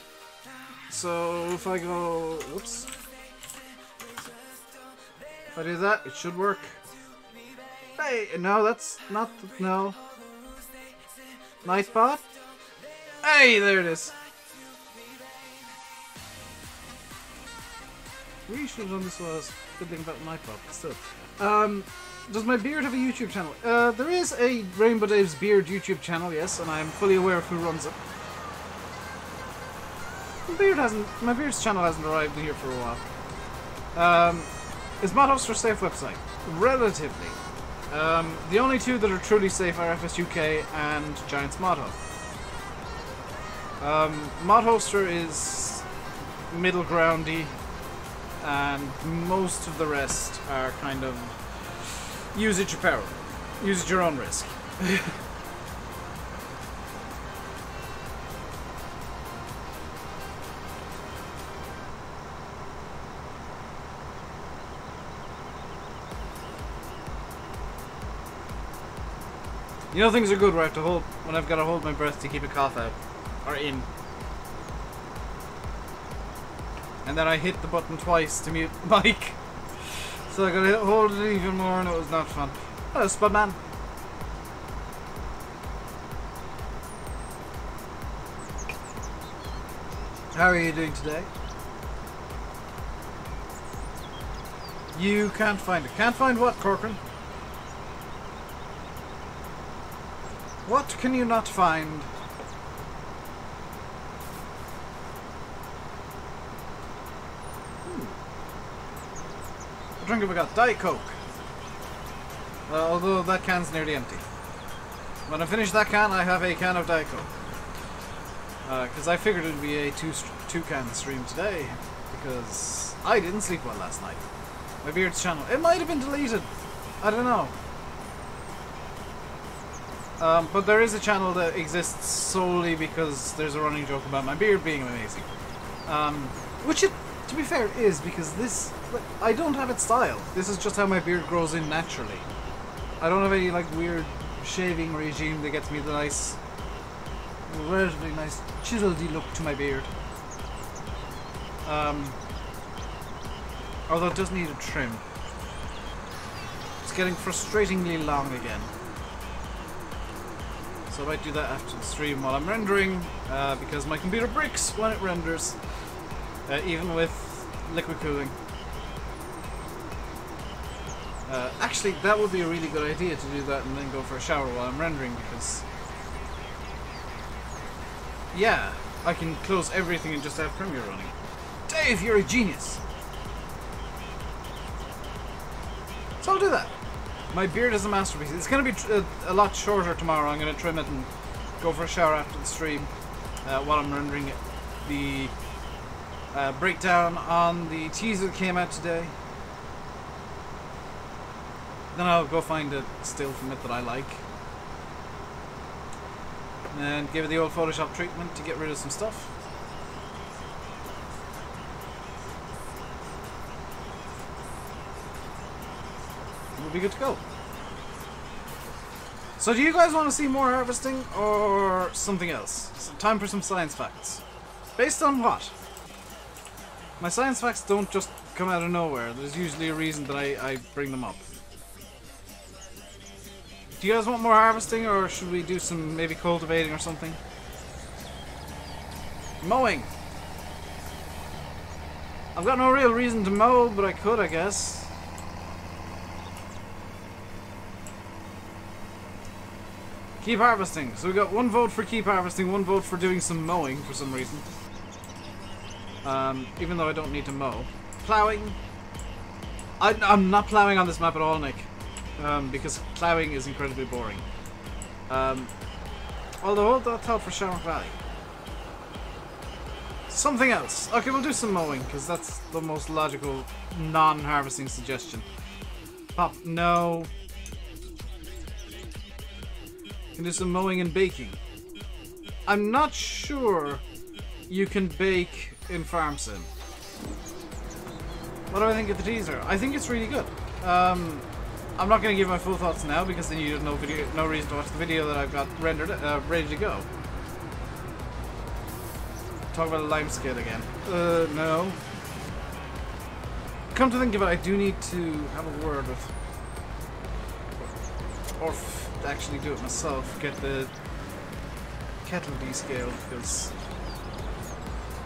So if I go... Whoops. If I do that, it should work. Hey! No, that's not... No. Nightbot? Hey! There it is. We should have done this while I was fiddling about Nightbot, but still. Does my beard have a YouTube channel? There is a RainbowDave's Beard YouTube channel, yes, and I'm fully aware of who runs it. My beard's channel hasn't arrived here for a while. Is Mod Hoster a safe website? Relatively. The only two that are truly safe are FS UK and Giants Mod Hub. Mod Hoster is middle groundy, and most of the rest are kind of use at your peril. Use at your own risk. You know things are good where I have to hold, when I've got to hold my breath to keep a cough out. Or in. And then I hit the button twice to mute the mic. So I gotta hold it even more and it was not fun. Hello, Spudman. How are you doing today? You can't find it. Can't find what, Corcoran? What can you not find? What drink have we got? Diet Coke. Although that can's nearly empty. When I finish that can, I have a can of Diet Coke. Because I figured it would be a two-can stream today. Because I didn't sleep well last night. My Beard's channel. It might have been deleted. I don't know. But there is a channel that exists solely because there's a running joke about my beard being amazing. Which it, to be fair, is, because this... I don't have it styled. This is just how my beard grows in naturally. I don't have any, like, weird shaving regime that gets me the nice... relatively nice chiseledy look to my beard. Although it does need a trim. getting frustratingly long again. So I might do that after the stream while I'm rendering, because my computer breaks when it renders, even with liquid cooling. Actually, that would be a really good idea to do that and then go for a shower while I'm rendering, because... yeah, I can close everything and just have Premiere running. Dave, you're a genius! So I'll do that. My beard is a masterpiece. It's going to be a lot shorter tomorrow. I'm going to trim it and go for a shower after the stream while I'm rendering it. The breakdown on the teaser that came out today. Then I'll go find a still from it that I like. And give it the old Photoshop treatment to get rid of some stuff. We'll be good to go. So do you guys want to see more harvesting or something else? It's time for some science facts. Based on what? My science facts don't just come out of nowhere. There's usually a reason that I bring them up. Do you guys want more harvesting, or should we do some maybe cultivating or something? Mowing! I've got no real reason to mow, but I could, I guess. Keep harvesting. So we got 1 vote for keep harvesting, 1 vote for doing some mowing for some reason. Even though I don't need to mow. Plowing. I'm not plowing on this map at all, Nick. Because plowing is incredibly boring. Although hold that thought for Shamrock Valley. Something else. Okay, we'll do some mowing, because that's the most logical non-harvesting suggestion. Pop, no. Can do some mowing and baking. I'm not sure you can bake in Farm Sim. What do I think of the teaser? I think it's really good. I'm not going to give my full thoughts now because then you have no reason to watch the video that I've got rendered, ready to go. Talk about a lime scale again. No. Come to think of it, I do need to have a word with... or actually do it myself, get the kettle descaled, because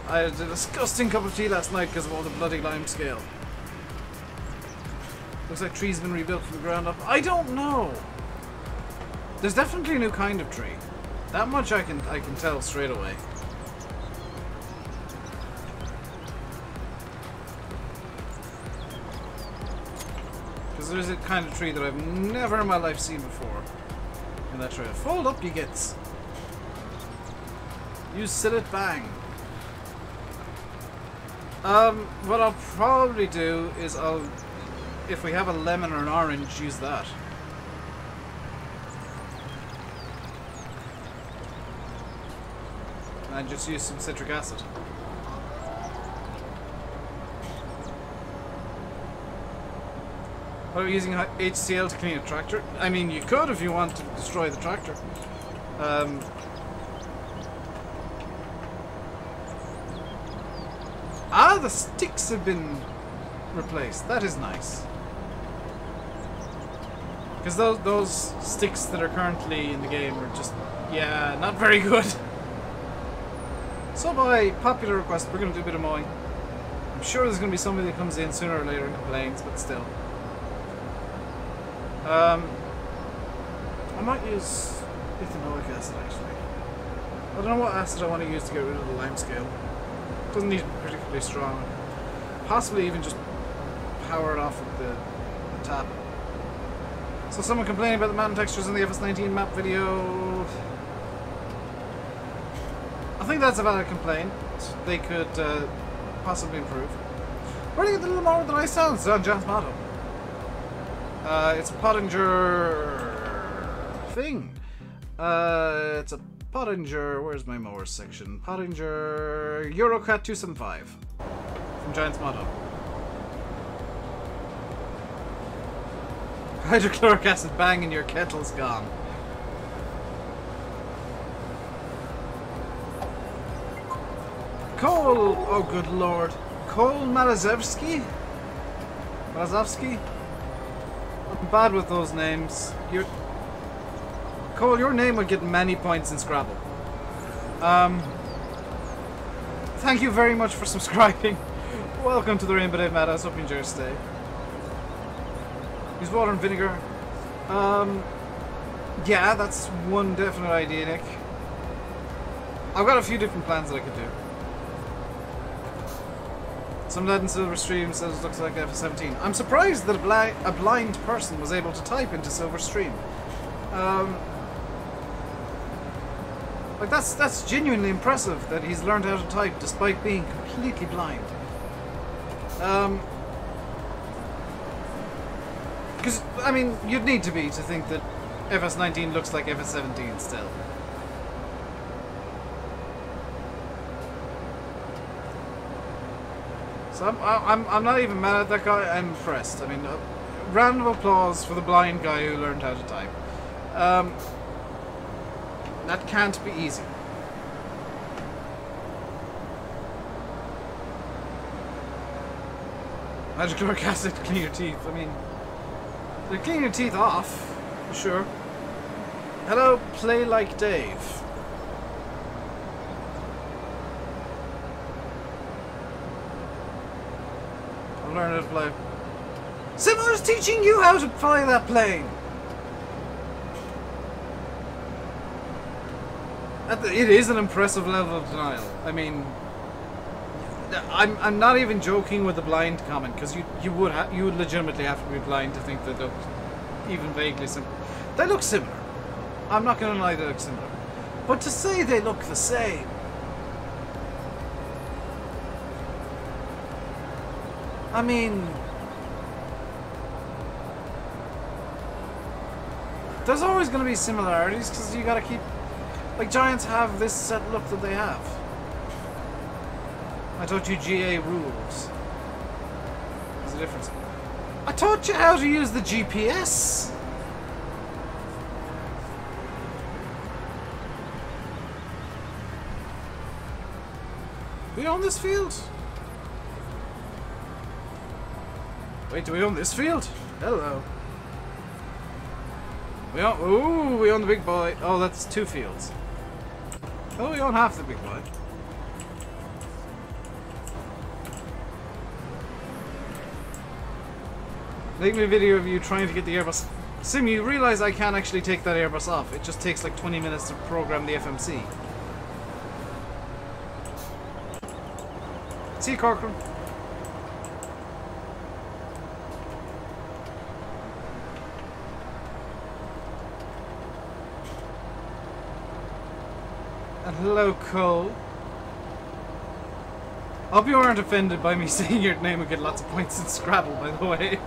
I had a disgusting cup of tea last night because of all the bloody lime scale. Looks like trees have been rebuilt from the ground up. I don't know. There's definitely a new kind of tree. That much I can tell straight away. Because there's a kind of tree that I've never in my life seen before. And that tree. Fold up, you gets. You sit it, bang. What I'll probably do is if we have a lemon or an orange, use that. And just use some citric acid. What about using HCl to clean a tractor? I mean, you could if you want to destroy the tractor. The sticks have been replaced. That is nice. Because those sticks that are currently in the game are just, yeah, not very good. So by popular request, we're going to do a bit of mowing. I'm sure there's going to be somebody that comes in sooner or later and complains, but still. I might use ethanoic acid, actually. I don't know what acid I want to use to get rid of the lime scale. Doesn't need to be particularly strong. Possibly even just power it off with the tap. So someone complaining about the mountain textures in the FS19 map video. I think that's a valid complaint. They could possibly improve. Where do you get the little more than I sound? It's on John's motto. It's a Pottinger thing. It's a Pottinger. Where's my mower section? Pottinger Eurocat 275 from Giant's Motto. Hydrochloric acid bang and your kettle's gone. Cole! Oh, good lord. Cole Malazevsky? Malazovsky? I'm bad with those names. Cole, your name would get many points in Scrabble. Thank you very much for subscribing. Welcome to the RainbowDave Madhouse. Hope you enjoy your stay. Use water and vinegar. Yeah, that's one definite idea, Nick. I've got a few different plans that I could do. Some lead and silver stream says it looks like FS19. I'm surprised that a blind person was able to type into silver stream. Like that's genuinely impressive that he's learned how to type despite being completely blind. Because I mean, you'd need to be to think that FS19 looks like FS17 still. So I'm not even mad at that guy. I'm impressed. I mean, round of applause for the blind guy who learned how to type. That can't be easy. Hydrochloric acid to clean your teeth. I mean, they clean your teeth off, for sure. Hello, Play Like Dave. I'll learn how to fly. Someone's teaching you how to fly that plane. It is an impressive level of denial. I mean, I'm not even joking with the blind comment, because you would legitimately have to be blind to think they look even vaguely similar. They look similar. I'm not going to lie, they look similar. But to say they look the same, I mean, there's always going to be similarities because you got to keep. Like, Giants have this set look that they have. I taught you GA rules. There's a difference. I taught you how to use the GPS. Do we own this field? Wait, do we own this field? Hello. We own. Ooh, we own the big boy. Oh, that's 2 fields. Oh, we own half the big boy. Make me a video of you trying to get the Airbus. Sim, you realize I can't actually take that Airbus off. It just takes like 20 minutes to program the FMC. See you, Corcoran. And hello, Cole. I hope you aren't offended by me saying your name and get lots of points in Scrabble, by the way.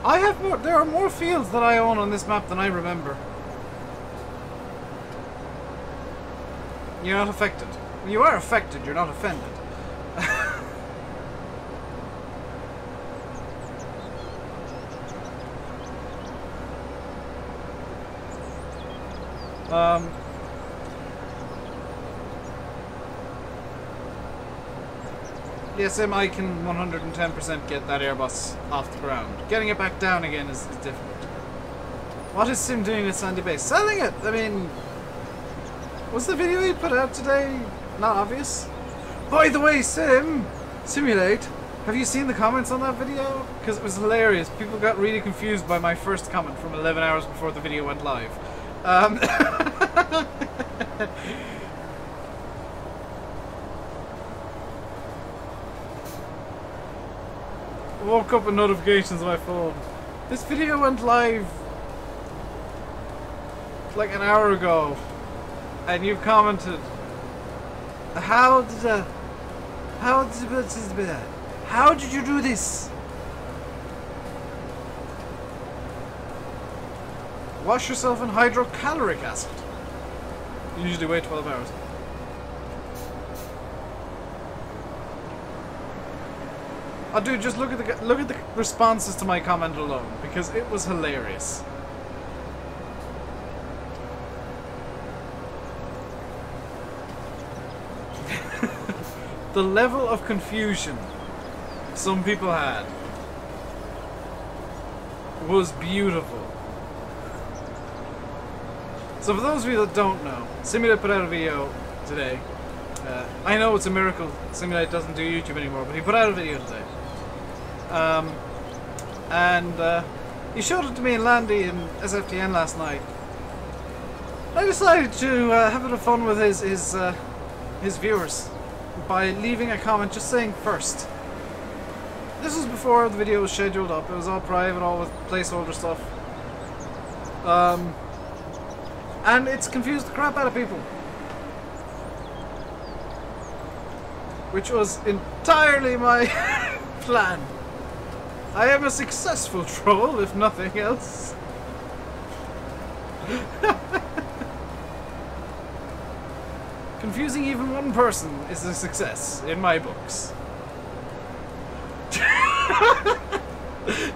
I have more. There are more fields that I own on this map than I remember. You're not affected. You are affected, you're not offended. Yes, I can 110% get that Airbus off the ground. Getting it back down again is difficult. What is Sim doing with Sandy Base? Selling it! I mean, was the video you put out today not obvious? By the way, Simulate, have you seen the comments on that video? Because it was hilarious. People got really confused by my first comment from 11 hours before the video went live. Woke up with notifications on my phone. This video went live like an hour ago, and you've commented, how did you do this? Wash yourself in hydrochloric acid. You usually wait 12 hours. Oh, dude, just look at the responses to my comment alone, because it was hilarious. the level of confusion some people had was beautiful. So for those of you that don't know, Simulate put out a video today. I know it's a miracle Simulate doesn't do YouTube anymore, but he put out a video today. He showed it to me and Landy in SFTN last night. I decided to have a bit of fun with his viewers by leaving a comment just saying first. This was before the video was scheduled up. It was all private, all with placeholder stuff. And it's confused the crap out of people. Which was entirely my plan. I am a successful troll, if nothing else. Confusing even one person is a success in my books.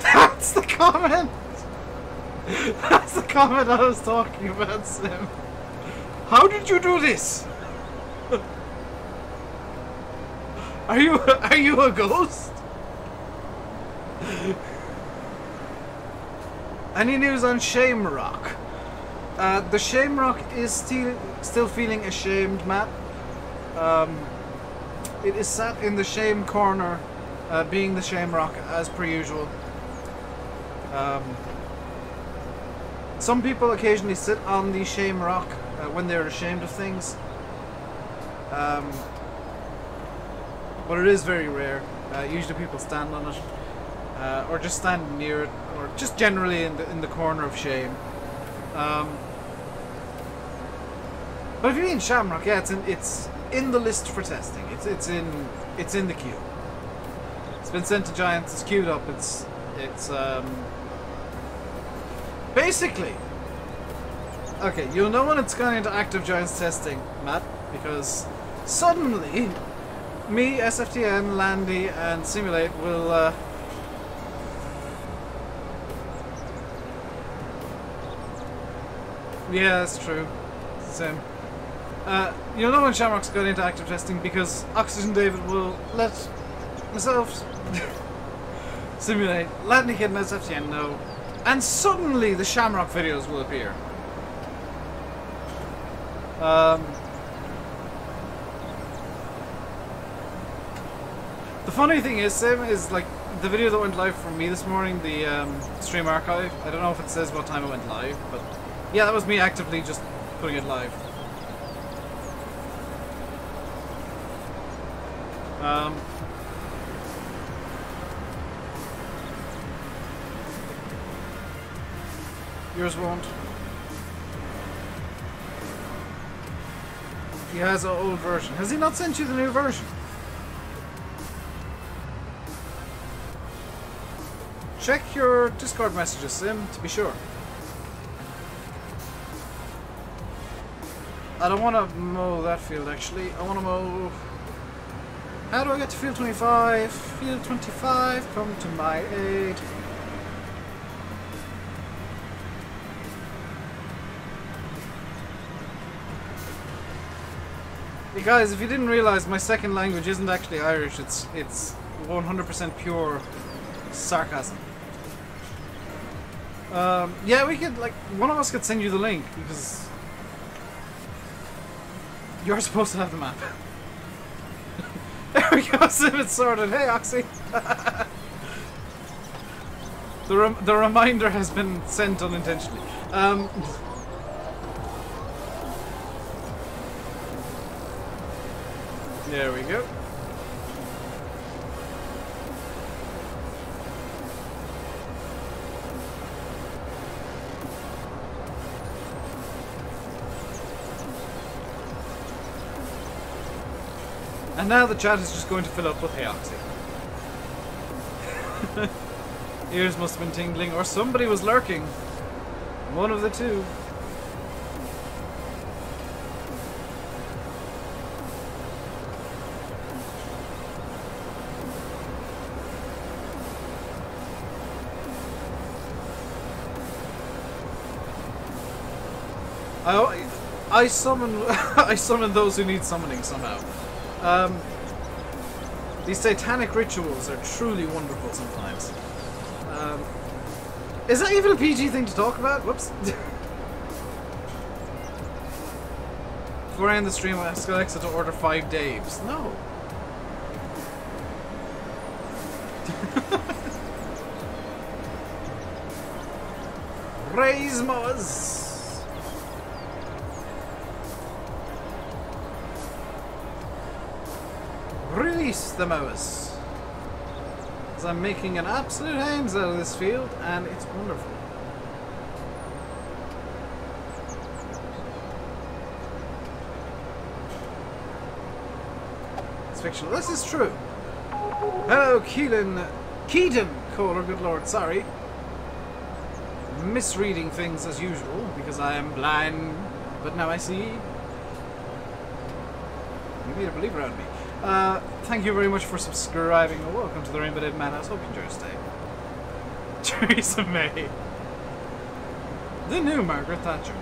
That's the comment! That's the comment I was talking about, Sim. How did you do this? Are you a ghost? Any news on Shamrock? The Shamrock is still feeling ashamed, Matt. It is sat in the shame corner, being the Shamrock as per usual. Some people occasionally sit on the Shamrock when they're ashamed of things. But it is very rare. Usually people stand on it, or just stand near it, or just generally in the corner of shame. But if you mean Shamrock, yeah, it's in the list for testing. It's in the queue. It's been sent to Giants. It's queued up. It's basically okay. You'll know when it's gone into active Giants testing, Matt, because suddenly me, SFTN, Landy, and Simulate will yeah, that's true. Same. You'll know when Shamrock's going into active testing because Oxygen David will let myself, Simulate, Landy Kid, and SFTN know, and suddenly the Shamrock videos will appear. The funny thing is, Sim, is like the video that went live from me this morning, the stream archive. I don't know if it says what time it went live, but yeah, that was me actively just putting it live. Yours won't. He has an old version. Has he not sent you the new version? Check your Discord messages, Sim, to be sure. I don't want to mow that field, actually. I want to mow... How do I get to field 25? Field 25, come to my aid. Hey guys, if you didn't realize, my second language isn't actually Irish. It's 100% pure sarcasm. Yeah, we could, like, one of us could send you the link, because you're supposed to have the map. There we go, Sim, it's sorted. Hey, Oxy! The reminder has been sent unintentionally. There we go. And now the chat is just going to fill up with Heoxy. Ears must have been tingling, or somebody was lurking. One of the two. I summon I summon those who need summoning somehow. These satanic rituals are truly wonderful sometimes. Is that even a PG thing to talk about? Whoops. Before I end the stream, I ask Alexa to order 5 Daves. No. Raise moas. Release the moas. As I'm making an absolute hames out of this field, and it's wonderful. It's fictional. This is true. Hello, Keaton Kohler, good lord, sorry. Misreading things as usual, because I am blind, but now I see. You need a believer around me. Thank you very much for subscribing, and welcome to the RainbowDave Madhouse. Hope you enjoy your stay. Theresa May. The new Margaret Thatcher.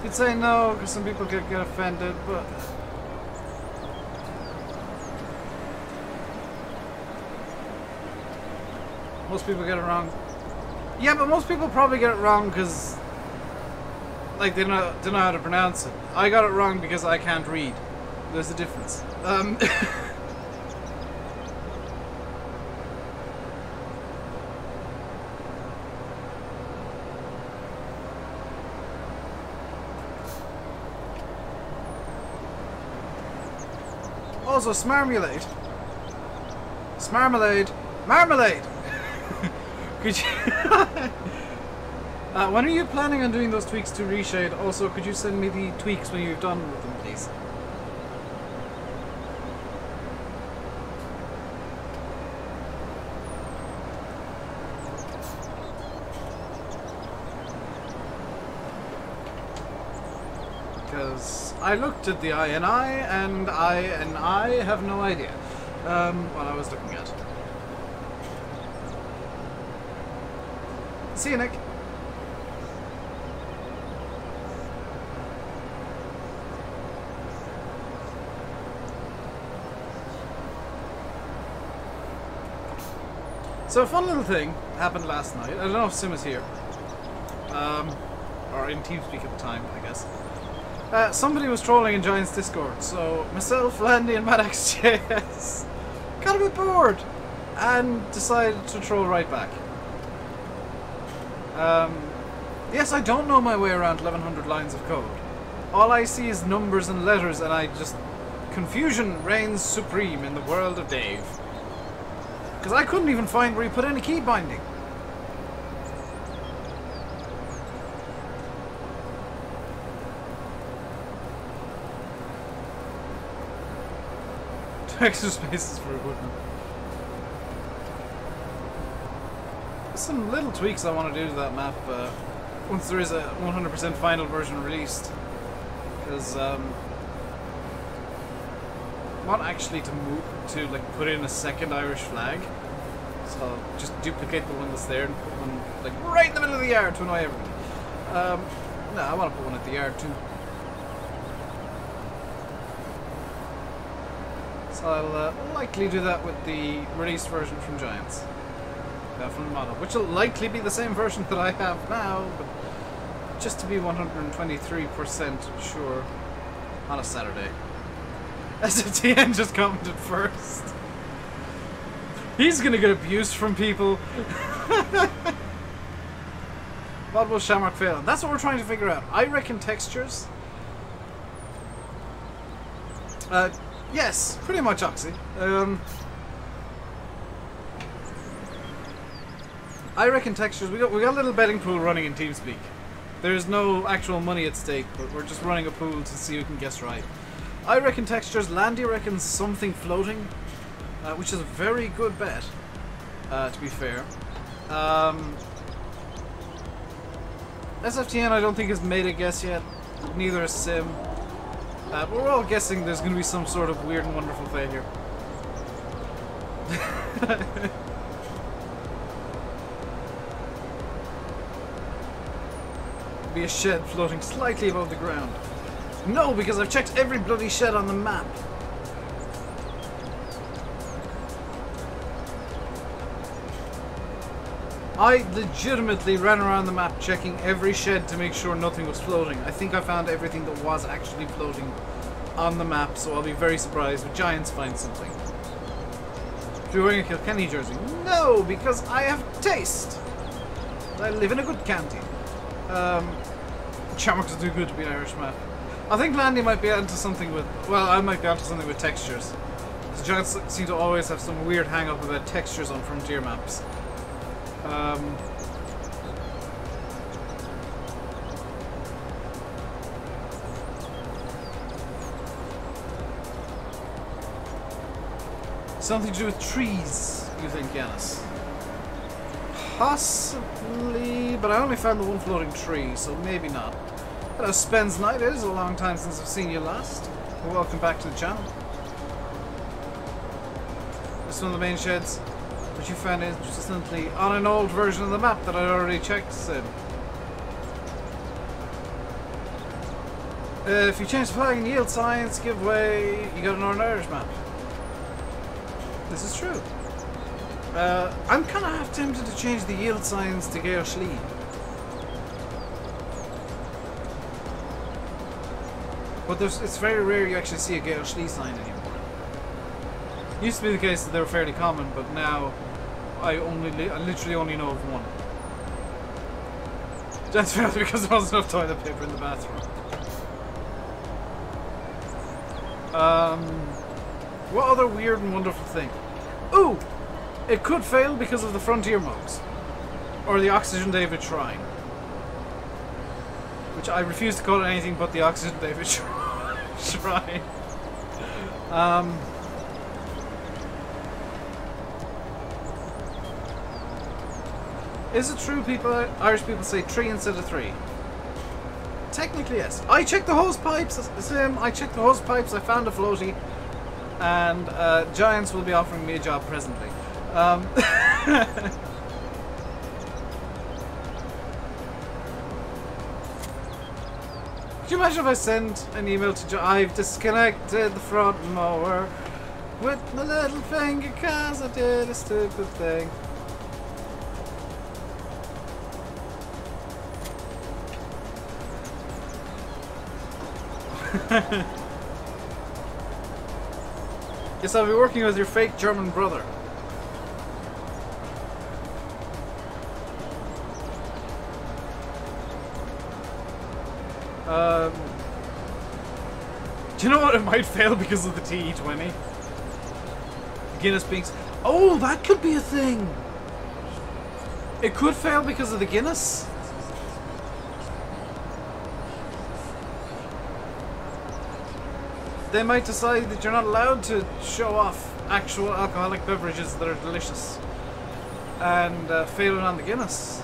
You'd say no, because some people get offended, but... most people get it wrong. Yeah, but most people probably get it wrong because... like, they don't know how to pronounce it. I got it wrong because I can't read. There's a difference. Also, Smarmalade. Smarmalade. Marmalade! Could you... when are you planning on doing those tweaks to Reshade? Also, could you send me the tweaks when you've done with them, please? Because I looked at the INI and I have no idea what I was looking at. See you, Nick. So a fun little thing happened last night. I don't know if Sim is here. Or in TeamSpeak at the time, I guess. Somebody was trolling in Giants Discord, so myself, Landy, and MadXJS got a bit bored and decided to troll right back. Yes, I don't know my way around 1100 lines of code. All I see is numbers and letters, and I just... confusion reigns supreme in the world of Dave. Because I couldn't even find where he put any key binding. Extra spaces for equipment. There's some little tweaks I want to do to that map once there is a 100% final version released. Because I want actually to move to like put in a second Irish flag. So I'll just duplicate the one that's there and put one like right in the middle of the yard to annoy everybody. No, I want to put one at the yard too. So I'll likely do that with the released version from Giants. From the model, which will likely be the same version that I have now, but just to be 123% sure on a Saturday. SFTN just commented first. He's gonna get abused from people. What will Shamrock fail? That's what we're trying to figure out. I reckon textures. Yes, pretty much Oxy. I reckon textures. We got a little betting pool running in TeamSpeak. There's no actual money at stake, but we're just running a pool to see who can guess right. I reckon textures. Landy reckons something floating, which is a very good bet. To be fair, SFTN I don't think has made a guess yet. Neither has Sim. But we're all guessing there's going to be some sort of weird and wonderful failure. be a shed floating slightly above the ground. No, because I've checked every bloody shed on the map. I legitimately ran around the map checking every shed to make sure nothing was floating. I think I found everything that was actually floating on the map, so I'll be very surprised if Giants find something. Are you wearing a Kilkenny jersey? No, because I have taste. I live in a good county. Shamrock is too good to be an Irish map. I think Landy might be onto something with... Well, I might be onto something with textures. The Giants seem to always have some weird hang-up about textures on Frontier maps. Something to do with trees, you think, Yanis? Possibly, but I only found the one floating tree, so maybe not. Hello, Spence Knight. It is a long time since I've seen you last. Well, welcome back to the channel. This is one of the main sheds, which you found instantly on an old version of the map that I'd already checked, Sid. If you change the flag and yield signs, give way, you got a Northern Irish map. This is true. I'm kind of half tempted to change the yield signs to Gael Schlee. But it's very rare you actually see a Gael Schlee sign anymore. It used to be the case that they were fairly common, but now I literally only know of one. That's fair because there wasn't enough toilet paper in the bathroom. What other weird and wonderful thing? Ooh! It could fail because of the Frontier mugs. Or the Oxygen David Shrine. Which I refuse to call it anything but the Oxygen David Shrine. Is it true Irish people say 3 instead of 3? Technically, yes. I checked the hose pipes, Sim. I checked the hose pipes, I found a floaty. And Giants will be offering me a job presently. Could you imagine if I sent an email to I've disconnected the front mower with my little finger cause I did a stupid thing. Yes, I'll be working with your fake German brother. Do you know what? It might fail because of the TE20. Guinness Binks. Oh, that could be a thing. It could fail because of the Guinness. They might decide that you're not allowed to show off actual alcoholic beverages that are delicious. And fail it on the Guinness.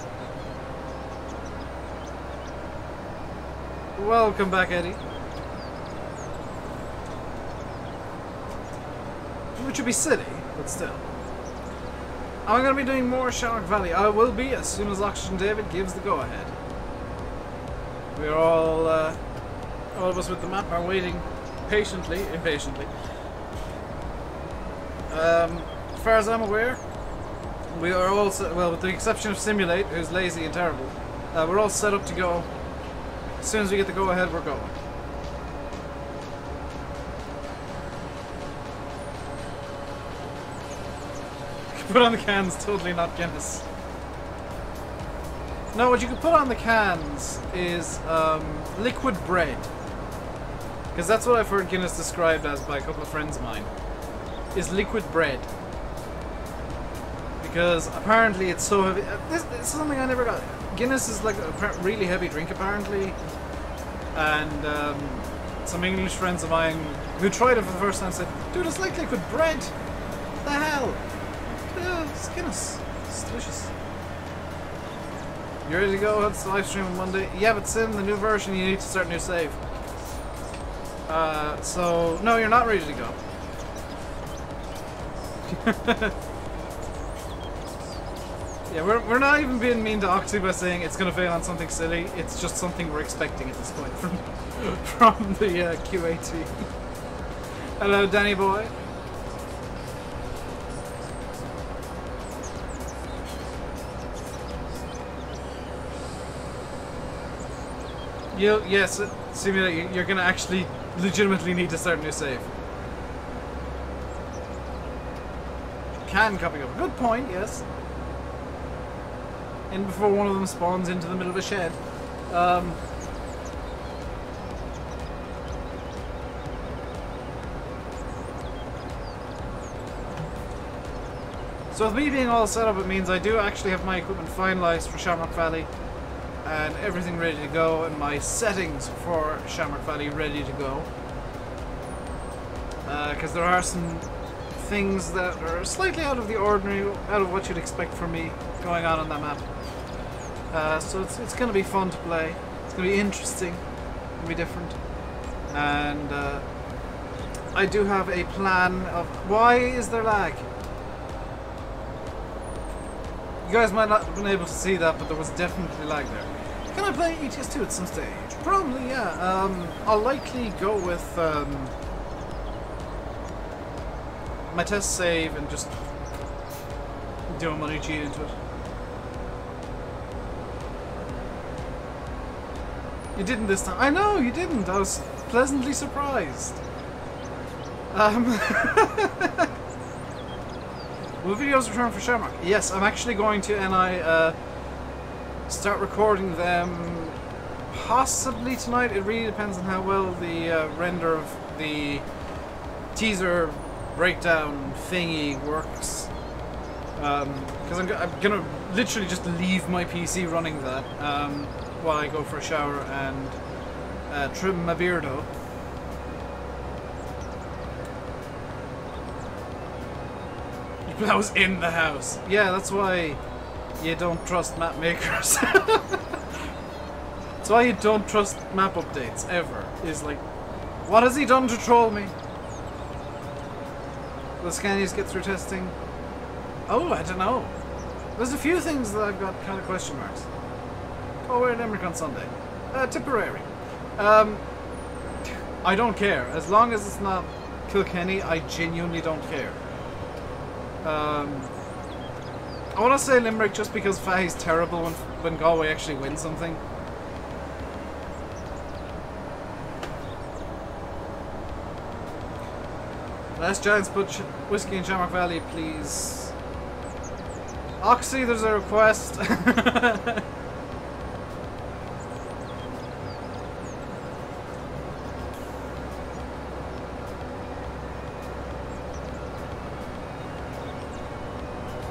Welcome back, Eddie. Which would be silly, but still. I'm going to be doing more Shamrock Valley. I will be as soon as Oxygen David gives the go-ahead. We're all of us with the map are waiting impatiently. As far as I'm aware, we are all set, well, with the exception of Simulate, who's lazy and terrible. We're all set up to go. As soon as we get the go-ahead, we're going. Put on the cans, totally not Guinness. No, what you could put on the cans is liquid bread. Because that's what I've heard Guinness described as by a couple of friends of mine. Is liquid bread. Because apparently it's so heavy. This is something I never got. Guinness is like a really heavy drink apparently. And some English friends of mine who tried it for the first time said, dude, it's like liquid bread. What the hell? It's Guinness. It's delicious. You ready to go? It's the live stream on Monday. Yeah, but Sim, the new version, you need to start a new save. So, no, you're not ready to go. Yeah, we're not even being mean to Oxy by saying it's going to fail on something silly. It's just something we're expecting at this point from the QAT. Hello, Danny boy. Yes, Simulator, you're going to actually legitimately need to start a new save. Can copy over. Good point, yes. In before one of them spawns into the middle of a shed. So with me being all set up, it means I do actually have my equipment finalized for Shamrock Valley and everything ready to go, and my settings for Shamrock Valley ready to go. Because there are some things that are slightly out of the ordinary, out of what you'd expect from me going on that map. So it's going to be fun to play. It's going to be interesting. It's going to be different. And I do have a plan of... Why is there lag? You guys might not have been able to see that, but there was definitely lag there. Can I play ETS2 at some stage? Probably, yeah. I'll likely go with my test save and just do a money cheat into it. You didn't this time. I know, you didn't. I was pleasantly surprised. Will videos return for Shamrock? Yes, I'm actually going to, and I start recording them possibly tonight. It really depends on how well the render of the teaser breakdown thingy works. Because I'm gonna literally just leave my PC running that while I go for a shower and trim my beardo. I was in the house. Yeah, that's why you don't trust map makers. That's why you don't trust map updates, ever. Is like, what has he done to troll me? Will Scanias get through testing? Oh, I don't know. There's a few things that I've got kind of question marks. Oh, we're in Limerick on Sunday. Tipperary. I don't care. As long as it's not Kilkenny, I genuinely don't care. I want to say Limerick just because Fahy's terrible when Galway actually wins something. Last Giants put whiskey in Shamrock Valley, please. Oxy, there's a request.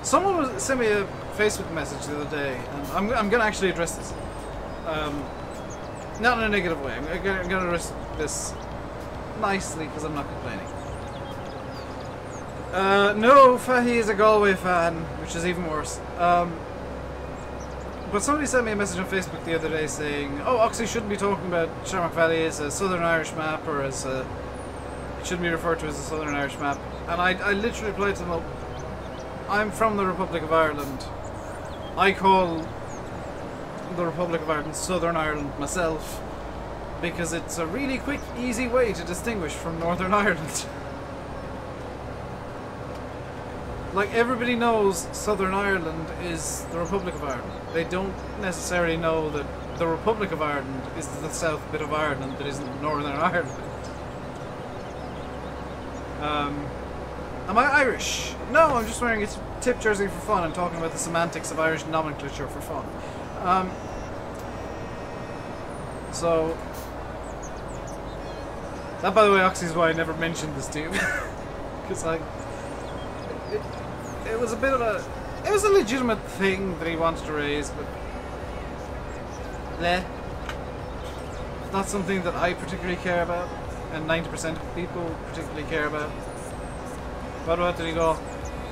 Someone sent me a Facebook message the other day, and I'm going to actually address this. Not in a negative way. I'm going to address this nicely because I'm not complaining. No, Fahy is a Galway fan, which is even worse. But somebody sent me a message on Facebook the other day saying, oh, Oxy shouldn't be talking about Shamrock Valley as a Southern Irish map, or as a... It shouldn't be referred to as a Southern Irish map. And I literally replied to them, well, I'm from the Republic of Ireland. I call the Republic of Ireland Southern Ireland myself because it's a really quick, easy way to distinguish from Northern Ireland. Like, everybody knows Southern Ireland is the Republic of Ireland. They don't necessarily know that the Republic of Ireland is the south bit of Ireland that isn't Northern Ireland. Am I Irish? No, I'm just wearing a tip jersey for fun. I'm talking about the semantics of Irish nomenclature for fun. So... That, by the way, Oxy, is why I never mentioned this to you. Because it was a bit of a... It was a legitimate thing that he wanted to raise, but... Bleh. Not something that I particularly care about, and 90% of people particularly care about. But what did he go?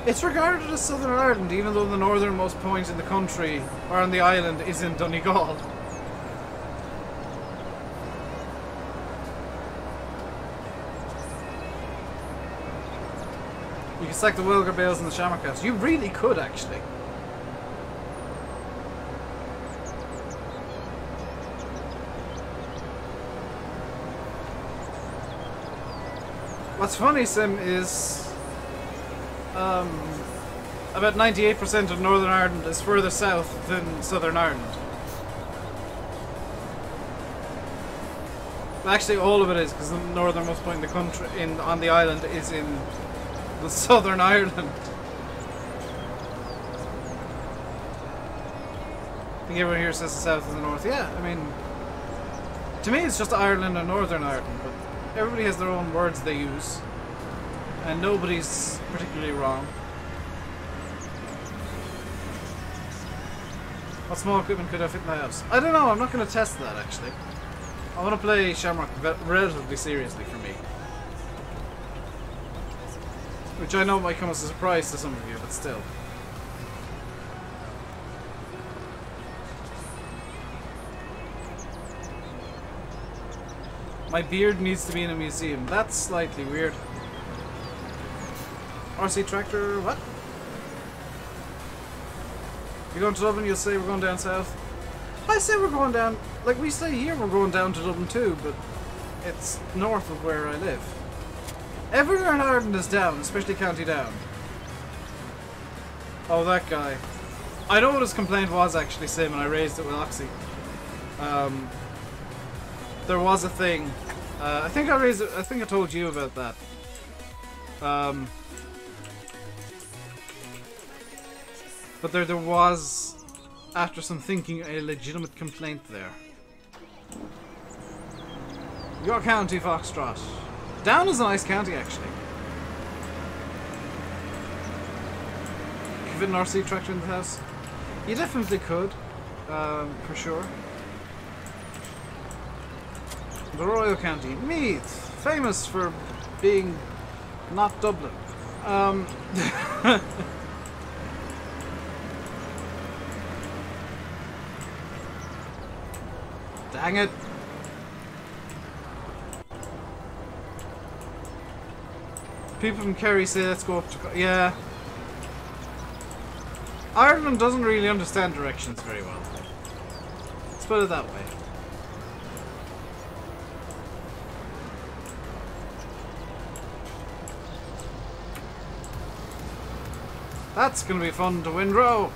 It's regarded as Southern Ireland, even though the northernmost point in the country, or on the island, is in Donegal. You could stack the Wilger bales in the Shamrock House. You really could, actually. What's funny, Sim, is about 98% of Northern Ireland is further south than Southern Ireland. Actually, all of it is, because the northernmost point in the country, on the island, is in the Southern Ireland. I think everyone here says the south is the north. Yeah, I mean, to me it's just Ireland and Northern Ireland, but everybody has their own words they use, and nobody's particularly wrong. What small equipment could I fit in the house? I don't know, I'm not going to test that actually. I want to play Shamrock relatively seriously for me. Which I know might come as a surprise to some of you, but still. My beard needs to be in a museum. That's slightly weird. RC tractor, what? You're going to Dublin, you'll say we're going down south. I say we're going down, like we say here we're going down to Dublin too, but it's north of where I live. Everywhere in Ireland is down, especially County Down. Oh, that guy. I know what his complaint was actually, Sim, and I raised it with Oxy. There was a thing. I think I raised it, I think I told you about that. But there was, after some thinking, a legitimate complaint there. Your county, Foxtrot. Down is a nice county, actually. Could you fit an RC tractor in the house? You definitely could, for sure. The Royal County, Meath, famous for being not Dublin. Dang it. People from Kerry say let's go up to... Yeah. Ireland doesn't really understand directions very well. Let's put it that way. That's gonna be fun to windrow.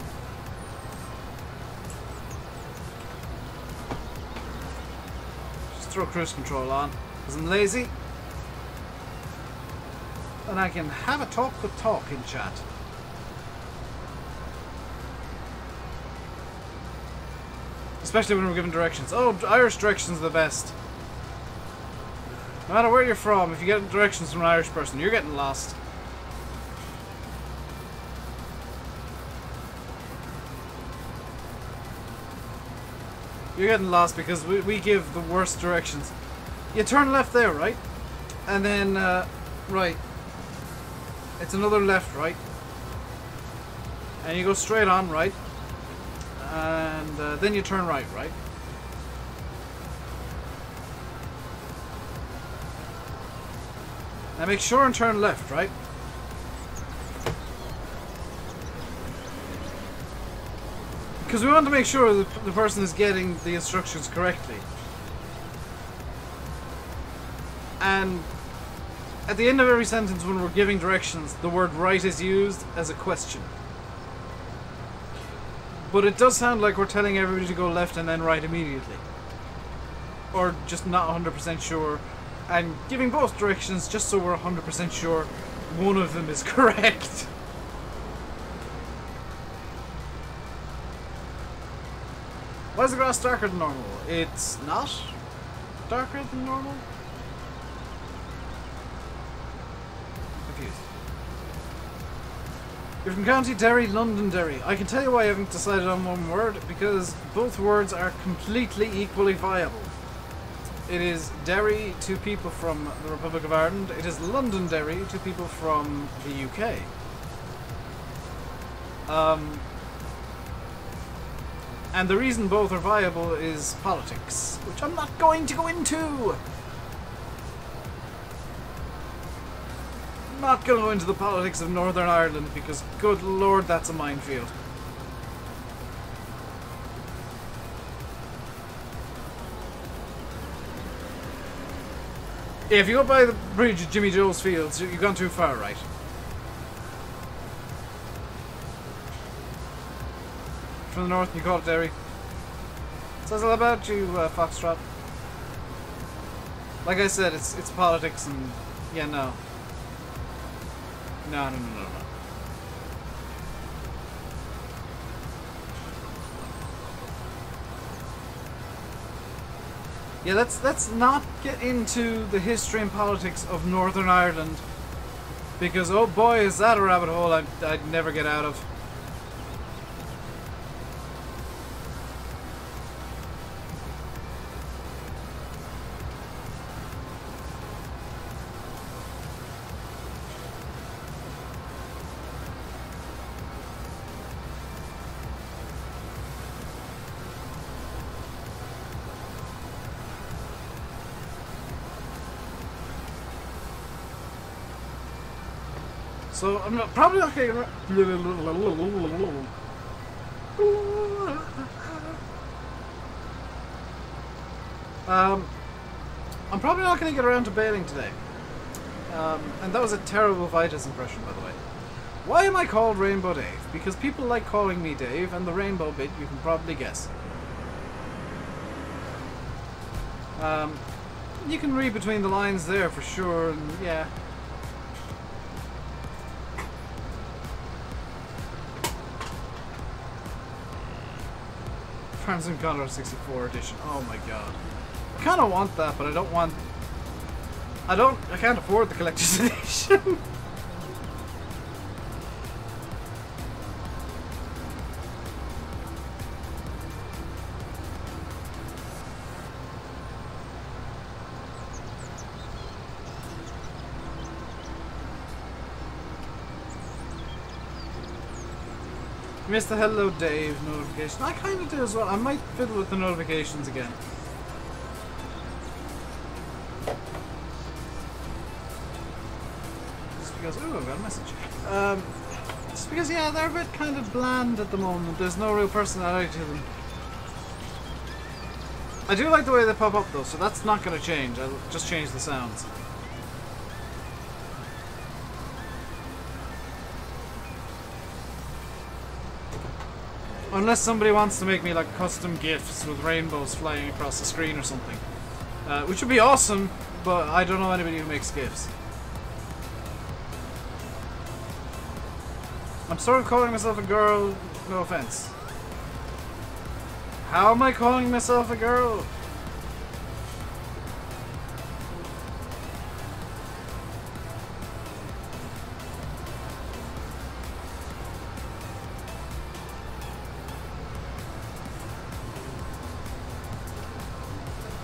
Just throw cruise control on, because I'm lazy. And I can have a talk with talk in chat. Especially when we're given directions. Oh, Irish directions are the best. No matter where you're from, if you get directions from an Irish person, you're getting lost. You're getting lost because we give the worst directions. You turn left there, right? And then, right. It's another left, right? And you go straight on, right? And then you turn right, right? Now make sure and turn left, right? Because we want to make sure that the person is getting the instructions correctly. And at the end of every sentence when we're giving directions, the word right is used as a question. But it does sound like we're telling everybody to go left and then right immediately. Or just not 100% sure. And giving both directions just so we're 100% sure one of them is correct. Why is the grass darker than normal? It's not darker than normal? Confused. You're from County Derry, Londonderry. I can tell you why I haven't decided on one word, because both words are completely equally viable. It is Derry to people from the Republic of Ireland. It is Londonderry to people from the UK. And the reason both are viable is politics, which I'm not going to go into! I'm not going to go into the politics of Northern Ireland because, good lord, that's a minefield. Yeah, if you go by the bridge at Jimmy Joe's Fields, you've gone too far, right? From the north, you call it Derry. Says a lot about you, Foxtrot. Like I said, it's politics and... Yeah, no. No. Yeah, let's not get into the history and politics of Northern Ireland, because oh boy, is that a rabbit hole I'd never get out of. So I'm probably not going to... I'm probably not going to get around to bailing today. And that was a terrible Vitus impression, by the way. Why am I called RainbowDave? Because people like calling me Dave, and the rainbow bit you can probably guess. You can read between the lines there for sure, and yeah. Farms in Condor 64 edition. Oh my god. I kind of want that, but I don't want... I can't afford the collector's edition. Missed the Hello Dave notification. I kind of do as well. I might fiddle with the notifications again. Just because... Ooh, I've got a message. Just because, yeah, they're a bit kind of bland at the moment. There's no real personality to them. I do like the way they pop up though, so that's not going to change. I'll just change the sounds. Unless somebody wants to make me like custom GIFs with rainbows flying across the screen or something. Which would be awesome, but I don't know anybody who makes GIFs. I'm sort of calling myself a girl, no offense. How am I calling myself a girl?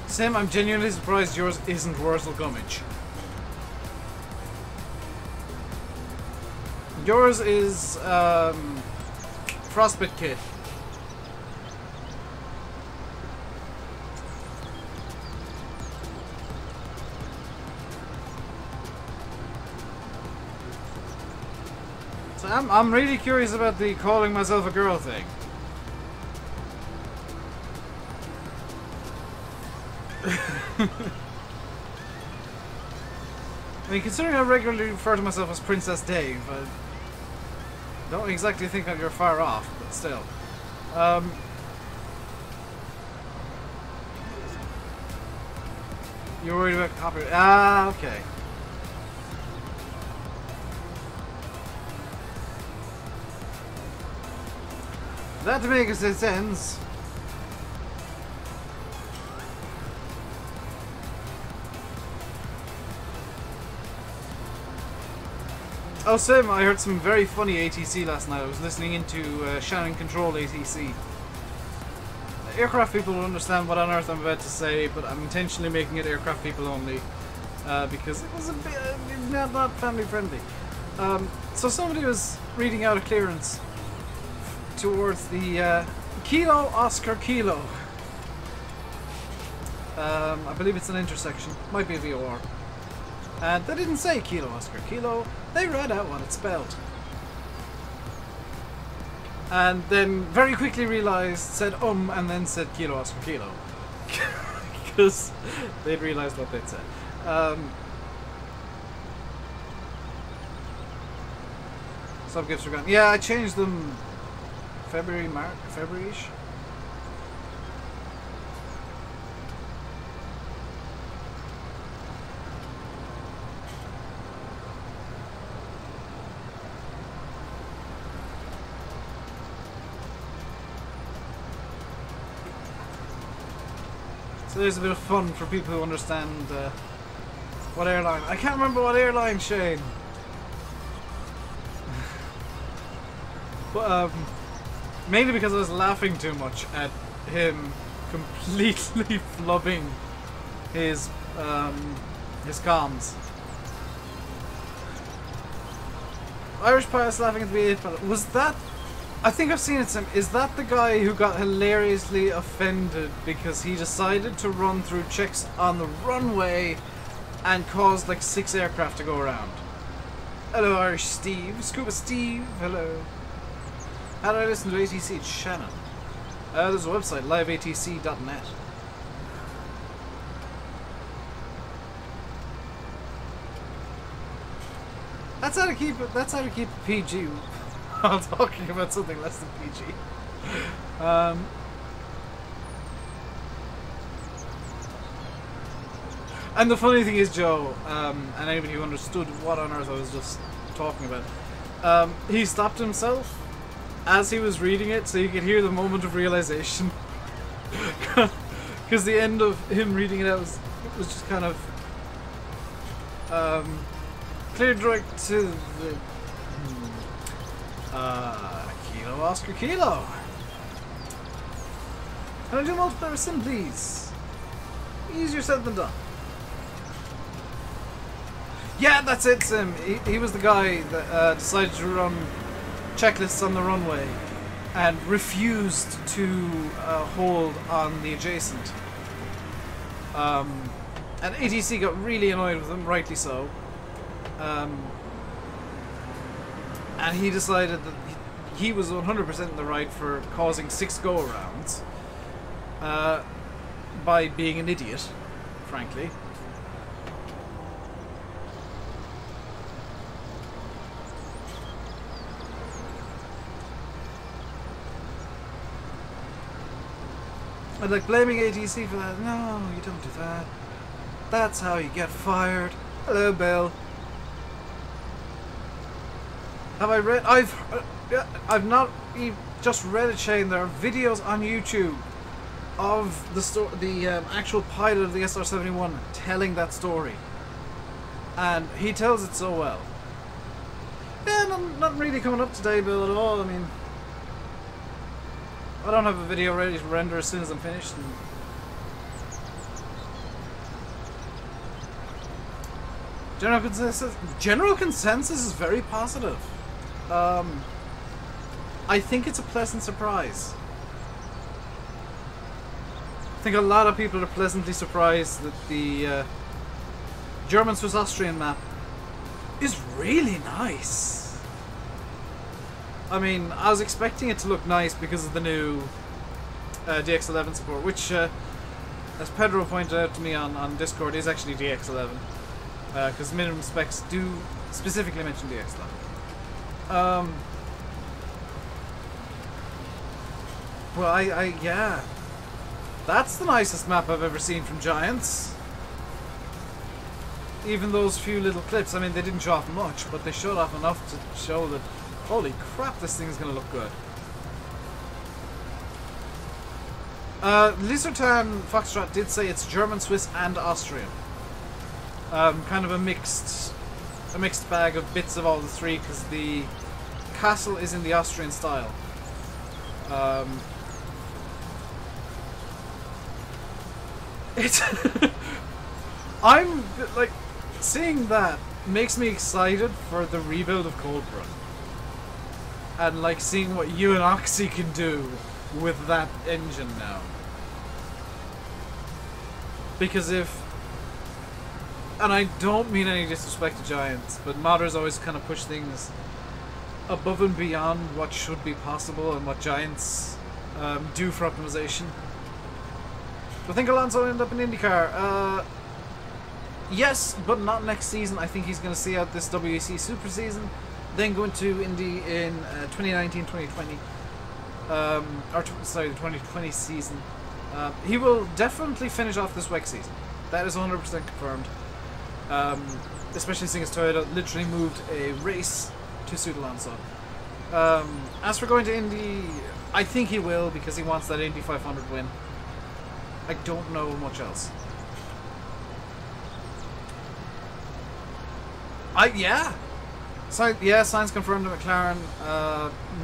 Sam, I'm genuinely surprised yours isn't Wurzel Gummidge. Yours is Frostbite Kid. So I'm really curious about the calling myself a girl thing. I mean, considering I regularly refer to myself as Princess Dave, I don't exactly think that you're far off, but still. You're worried about copyright? Ah, okay. That makes sense. Oh, Sim, I heard some very funny ATC last night. I was listening into Shannon Control ATC. Aircraft people will understand what on earth I'm about to say, but I'm intentionally making it aircraft people only. Because it was a bit not family friendly. So somebody was reading out a clearance towards the Kilo Oscar Kilo. I believe it's an intersection. Might be a VOR. And they didn't say Kilo Oscar Kilo, they read out what it spelled. And then very quickly realised, said and then said Kilo Oscar Kilo. Because they'd realised what they'd said. Sub gifts are gone. Yeah, I changed them February-ish. So there's a bit of fun for people who understand what airline. I can't remember what airline, Shane. But mainly because I was laughing too much at him completely flubbing his comms. Irish Pious laughing at the V8 pilot. Was that? I think I've seen it. Is that the guy who got hilariously offended because he decided to run through checks on the runway and caused like 6 aircraft to go around? Hello, Irish Steve. Scuba Steve. Hello. How do I listen to ATC? It's Shannon. There's a website, liveatc.net. That's how to keep it. That's how to keep it PG. While talking about something less than PG. And the funny thing is, Joe, and anybody who understood what on earth I was just talking about, he stopped himself as he was reading it, so you could hear the moment of realization. Because the end of him reading it out was just kind of clear direct to the Kilo Oscar Kilo. Can I do multiplayer sim, please? Easier said than done. Yeah, that's it, Sim. He was the guy that decided to run checklists on the runway and refused to hold on the adjacent. And ATC got really annoyed with him, rightly so. And he decided that he was 100% in the right for causing 6 go-arounds by being an idiot, frankly. And like blaming ATC for that, no, you don't do that. That's how you get fired. Hello, Bill. Have I read? I've not just read it, Shane. There are videos on YouTube of the actual pilot of the SR-71 telling that story, and he tells it so well. Yeah, not really coming up today, Bill, at all. I mean, I don't have a video ready to render as soon as I'm finished. And general consensus is very positive. I think it's a pleasant surprise. I think a lot of people are pleasantly surprised that the German-Swiss-Austrian map is really nice. I mean, I was expecting it to look nice because of the new DX11 support, which, as Pedro pointed out to me on Discord, is actually DX11. Because minimum specs do specifically mention DX11. Well, yeah. That's the nicest map I've ever seen from Giants. Even those few little clips, I mean, they didn't show off much, but they showed off enough to show that, holy crap, this thing's gonna look good. Lizartan Foxtrot did say it's German, Swiss, and Austrian. Kind of a mixed bag of bits of all the three, because the castle is in the Austrian style. It's I'm like, seeing that makes me excited for the rebuild of Coldbrook, and like seeing what you and Oxy can do with that engine now. Because if, and I don't mean any disrespect to Giants, but modders always kind of push things above and beyond what should be possible and what Giants do for optimization. Do I think Alonso will end up in IndyCar? Yes, but not next season. I think he's going to see out this WEC Super season, then go into Indy in 2019-2020. Sorry, the 2020 season. He will definitely finish off this WEC season. That is 100% confirmed. Especially seeing as Toyota literally moved a race to suit Alonso. As for going to Indy, I think he will because he wants that Indy 500 win. I don't know much else. Yeah, Sainz confirmed to McLaren.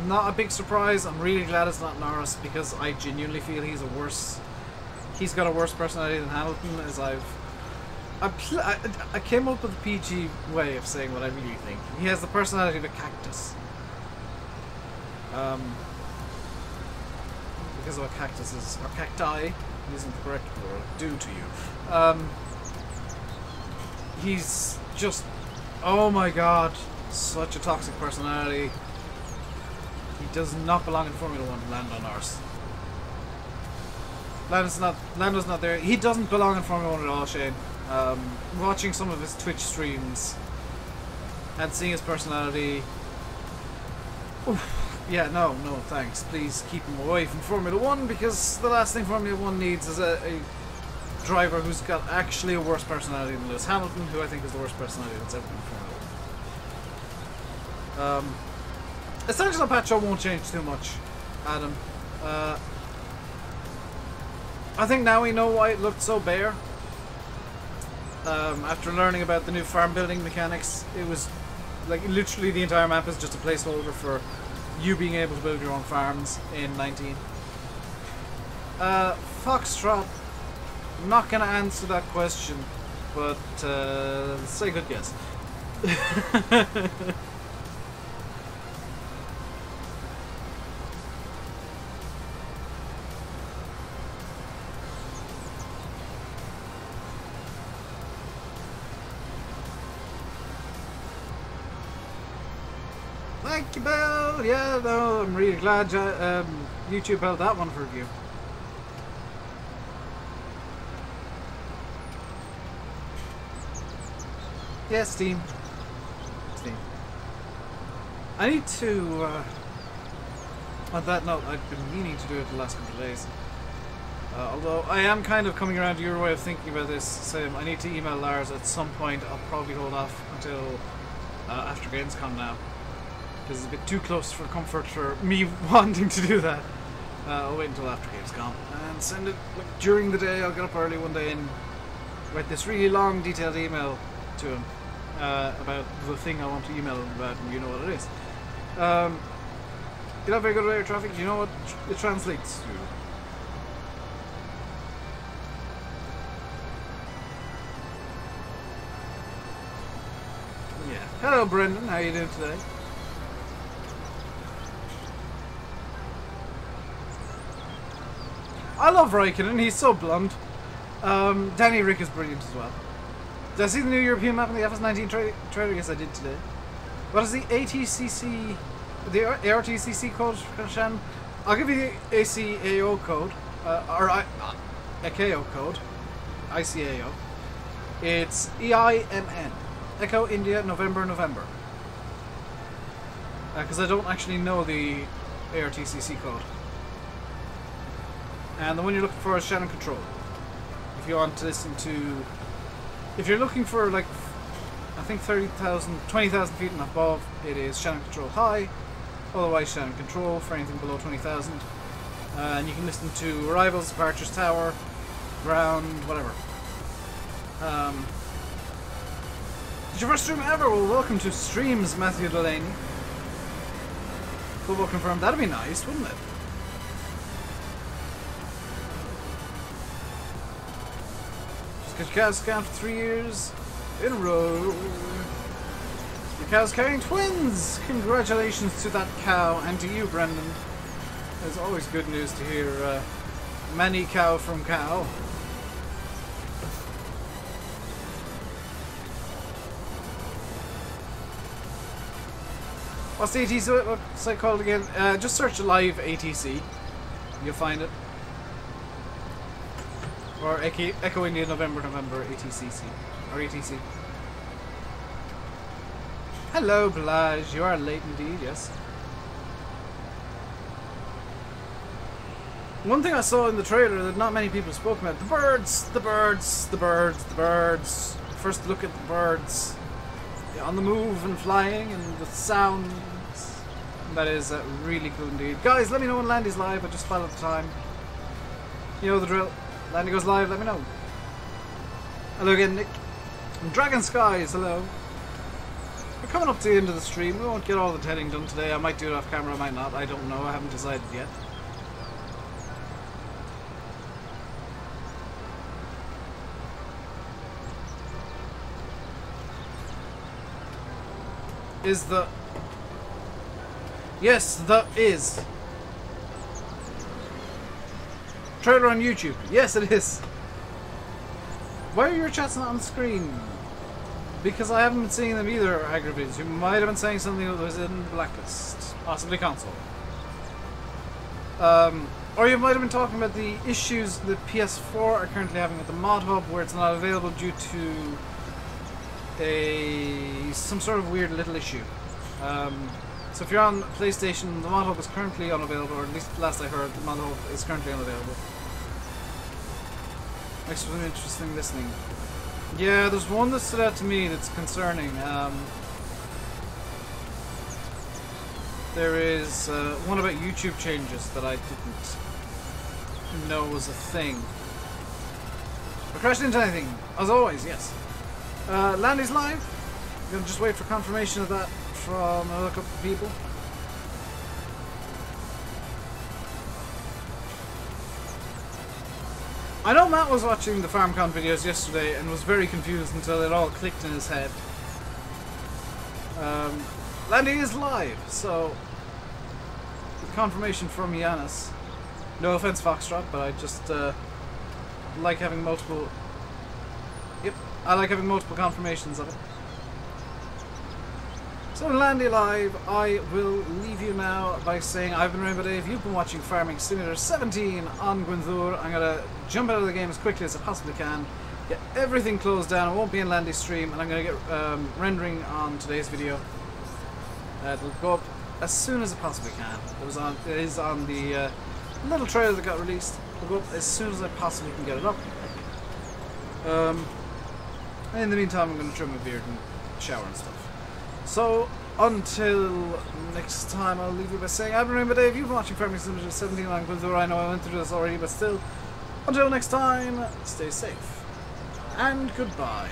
Not a big surprise. I'm really glad it's not Norris because I genuinely feel he's got a worse personality than Hamilton. As I came up with a PG way of saying what I really think. He has the personality of a cactus. Because of what cactuses or cacti isn't the correct word do to you. He's just. Oh my god, such a toxic personality. He does not belong in Formula 1, Lando Norris. Lando's not there. He doesn't belong in Formula 1 at all, Shane. Watching some of his Twitch streams and seeing his personality. Oof, yeah, no, thanks. Please keep him away from Formula 1 because the last thing Formula 1 needs is a driver who's got actually a worse personality than Lewis Hamilton, who I think is the worst personality that's ever been in Formula 1. Essentially, patch won't change too much, Adam. I think now we know why it looked so bare. After learning about the new farm building mechanics, it was like literally the entire map is just a placeholder for you being able to build your own farms in 19. Foxtrot. I'm not going to answer that question, but say good guess. Thank you, Bell. Yeah, no, I'm really glad YouTube held that one for review. Yeah, Steam. I need to, on that note, I've been meaning to do it the last couple of days. Although I am kind of coming around to your way of thinking about this, Sam. I need to email Lars at some point. I'll probably hold off until after Gamescom now. Because it's a bit too close for comfort for me wanting to do that. I'll wait until after Gamescom and send it like, during the day. I'll get up early one day and write this really long, detailed email to him about the thing I want to email him about, and you know what it is. You have very good radar traffic. Do you know what it translates to? Yeah. Hello, Brendan. How are you doing today? I love Raikkonen. He's so blunt. Danny Rick is brilliant as well. Did I see the new European map in the FS19 trailer? Yes, I did today. What is the ATCC, the ARTCC code, Shan? I'll give you the ACAO code, or ICAO code, ICAO. It's EINN, Echo India November November. Because I don't actually know the ARTCC code. And the one you're looking for is Shannon Control. If you want to listen to... If you're looking for, like, I think 20,000 feet and above, it is Shannon Control High. Otherwise, Shannon Control for anything below 20,000. And you can listen to Arrivals, Departures Tower, Ground, whatever. Did your first stream ever? Well, welcome to Streams, Matthew Delaney. Football confirmed. That'd be nice, wouldn't it? Because your cow's count for 3 years in a row. Your cow's carrying twins! Congratulations to that cow and to you, Brendan. It's always good news to hear many cow from cow. What's the ATC website called again? Just search live ATC. You'll find it. Or Echo India November November ATCC. or ETC. Hello, Blage. You are late indeed, yes. One thing I saw in the trailer that not many people spoke about: the birds, the birds, the birds, the birds. First look at the birds. On the move and flying and the sounds. That is really cool indeed. Guys, let me know when Landy's live. I just followed the time. You know the drill. Landy goes live, let me know. Hello again, Nick. And Dragon Skies, hello. We're coming up to the end of the stream. We won't get all the telling done today. I might do it off camera, I might not. I don't know. I haven't decided yet. Is the... Yes, the is. Trailer on YouTube. Yes, it is. Why are your chats not on screen? Because I haven't been seeing them either, Aggravids. You might have been saying something that was in Blacklist. Possibly console. Or you might have been talking about the issues that PS4 are currently having with the mod hub, where it's not available due to some sort of weird little issue. So if you're on PlayStation, the mod hub is currently unavailable, or at least last I heard, the mod hub is currently unavailable. Makes for interesting listening. Yeah, there's one that stood out to me that's concerning. There is one about YouTube changes that I didn't know was a thing. I crashed into anything, as always, yes. Landy's live. I'm gonna just wait for confirmation of that from another couple of people. I know Matt was watching the FarmCon videos yesterday and was very confused until it all clicked in his head. Landy is live, so confirmation from Yanis. No offense, Foxtrot, but I just like having multiple. Yep, I like having multiple confirmations of it. So Landy live, I will leave you now by saying I've been RainbowDave. You've been watching Farming Simulator 17 on Gwenddwr. I'm gonna jump out of the game as quickly as I possibly can, get everything closed down. I won't be in Landy's stream, and I'm gonna get rendering on today's video. It'll go up as soon as it possibly can. It is on the little trailer that got released. It'll go up as soon as I possibly can get it up. In the meantime, I'm gonna trim my beard and shower and stuff. So, until next time, I'll leave you by saying I've been RainbowDave. You've been watching Farming Simulator 17 on Gwenddwr. I know I went through this already, but still, until next time, stay safe. And goodbye.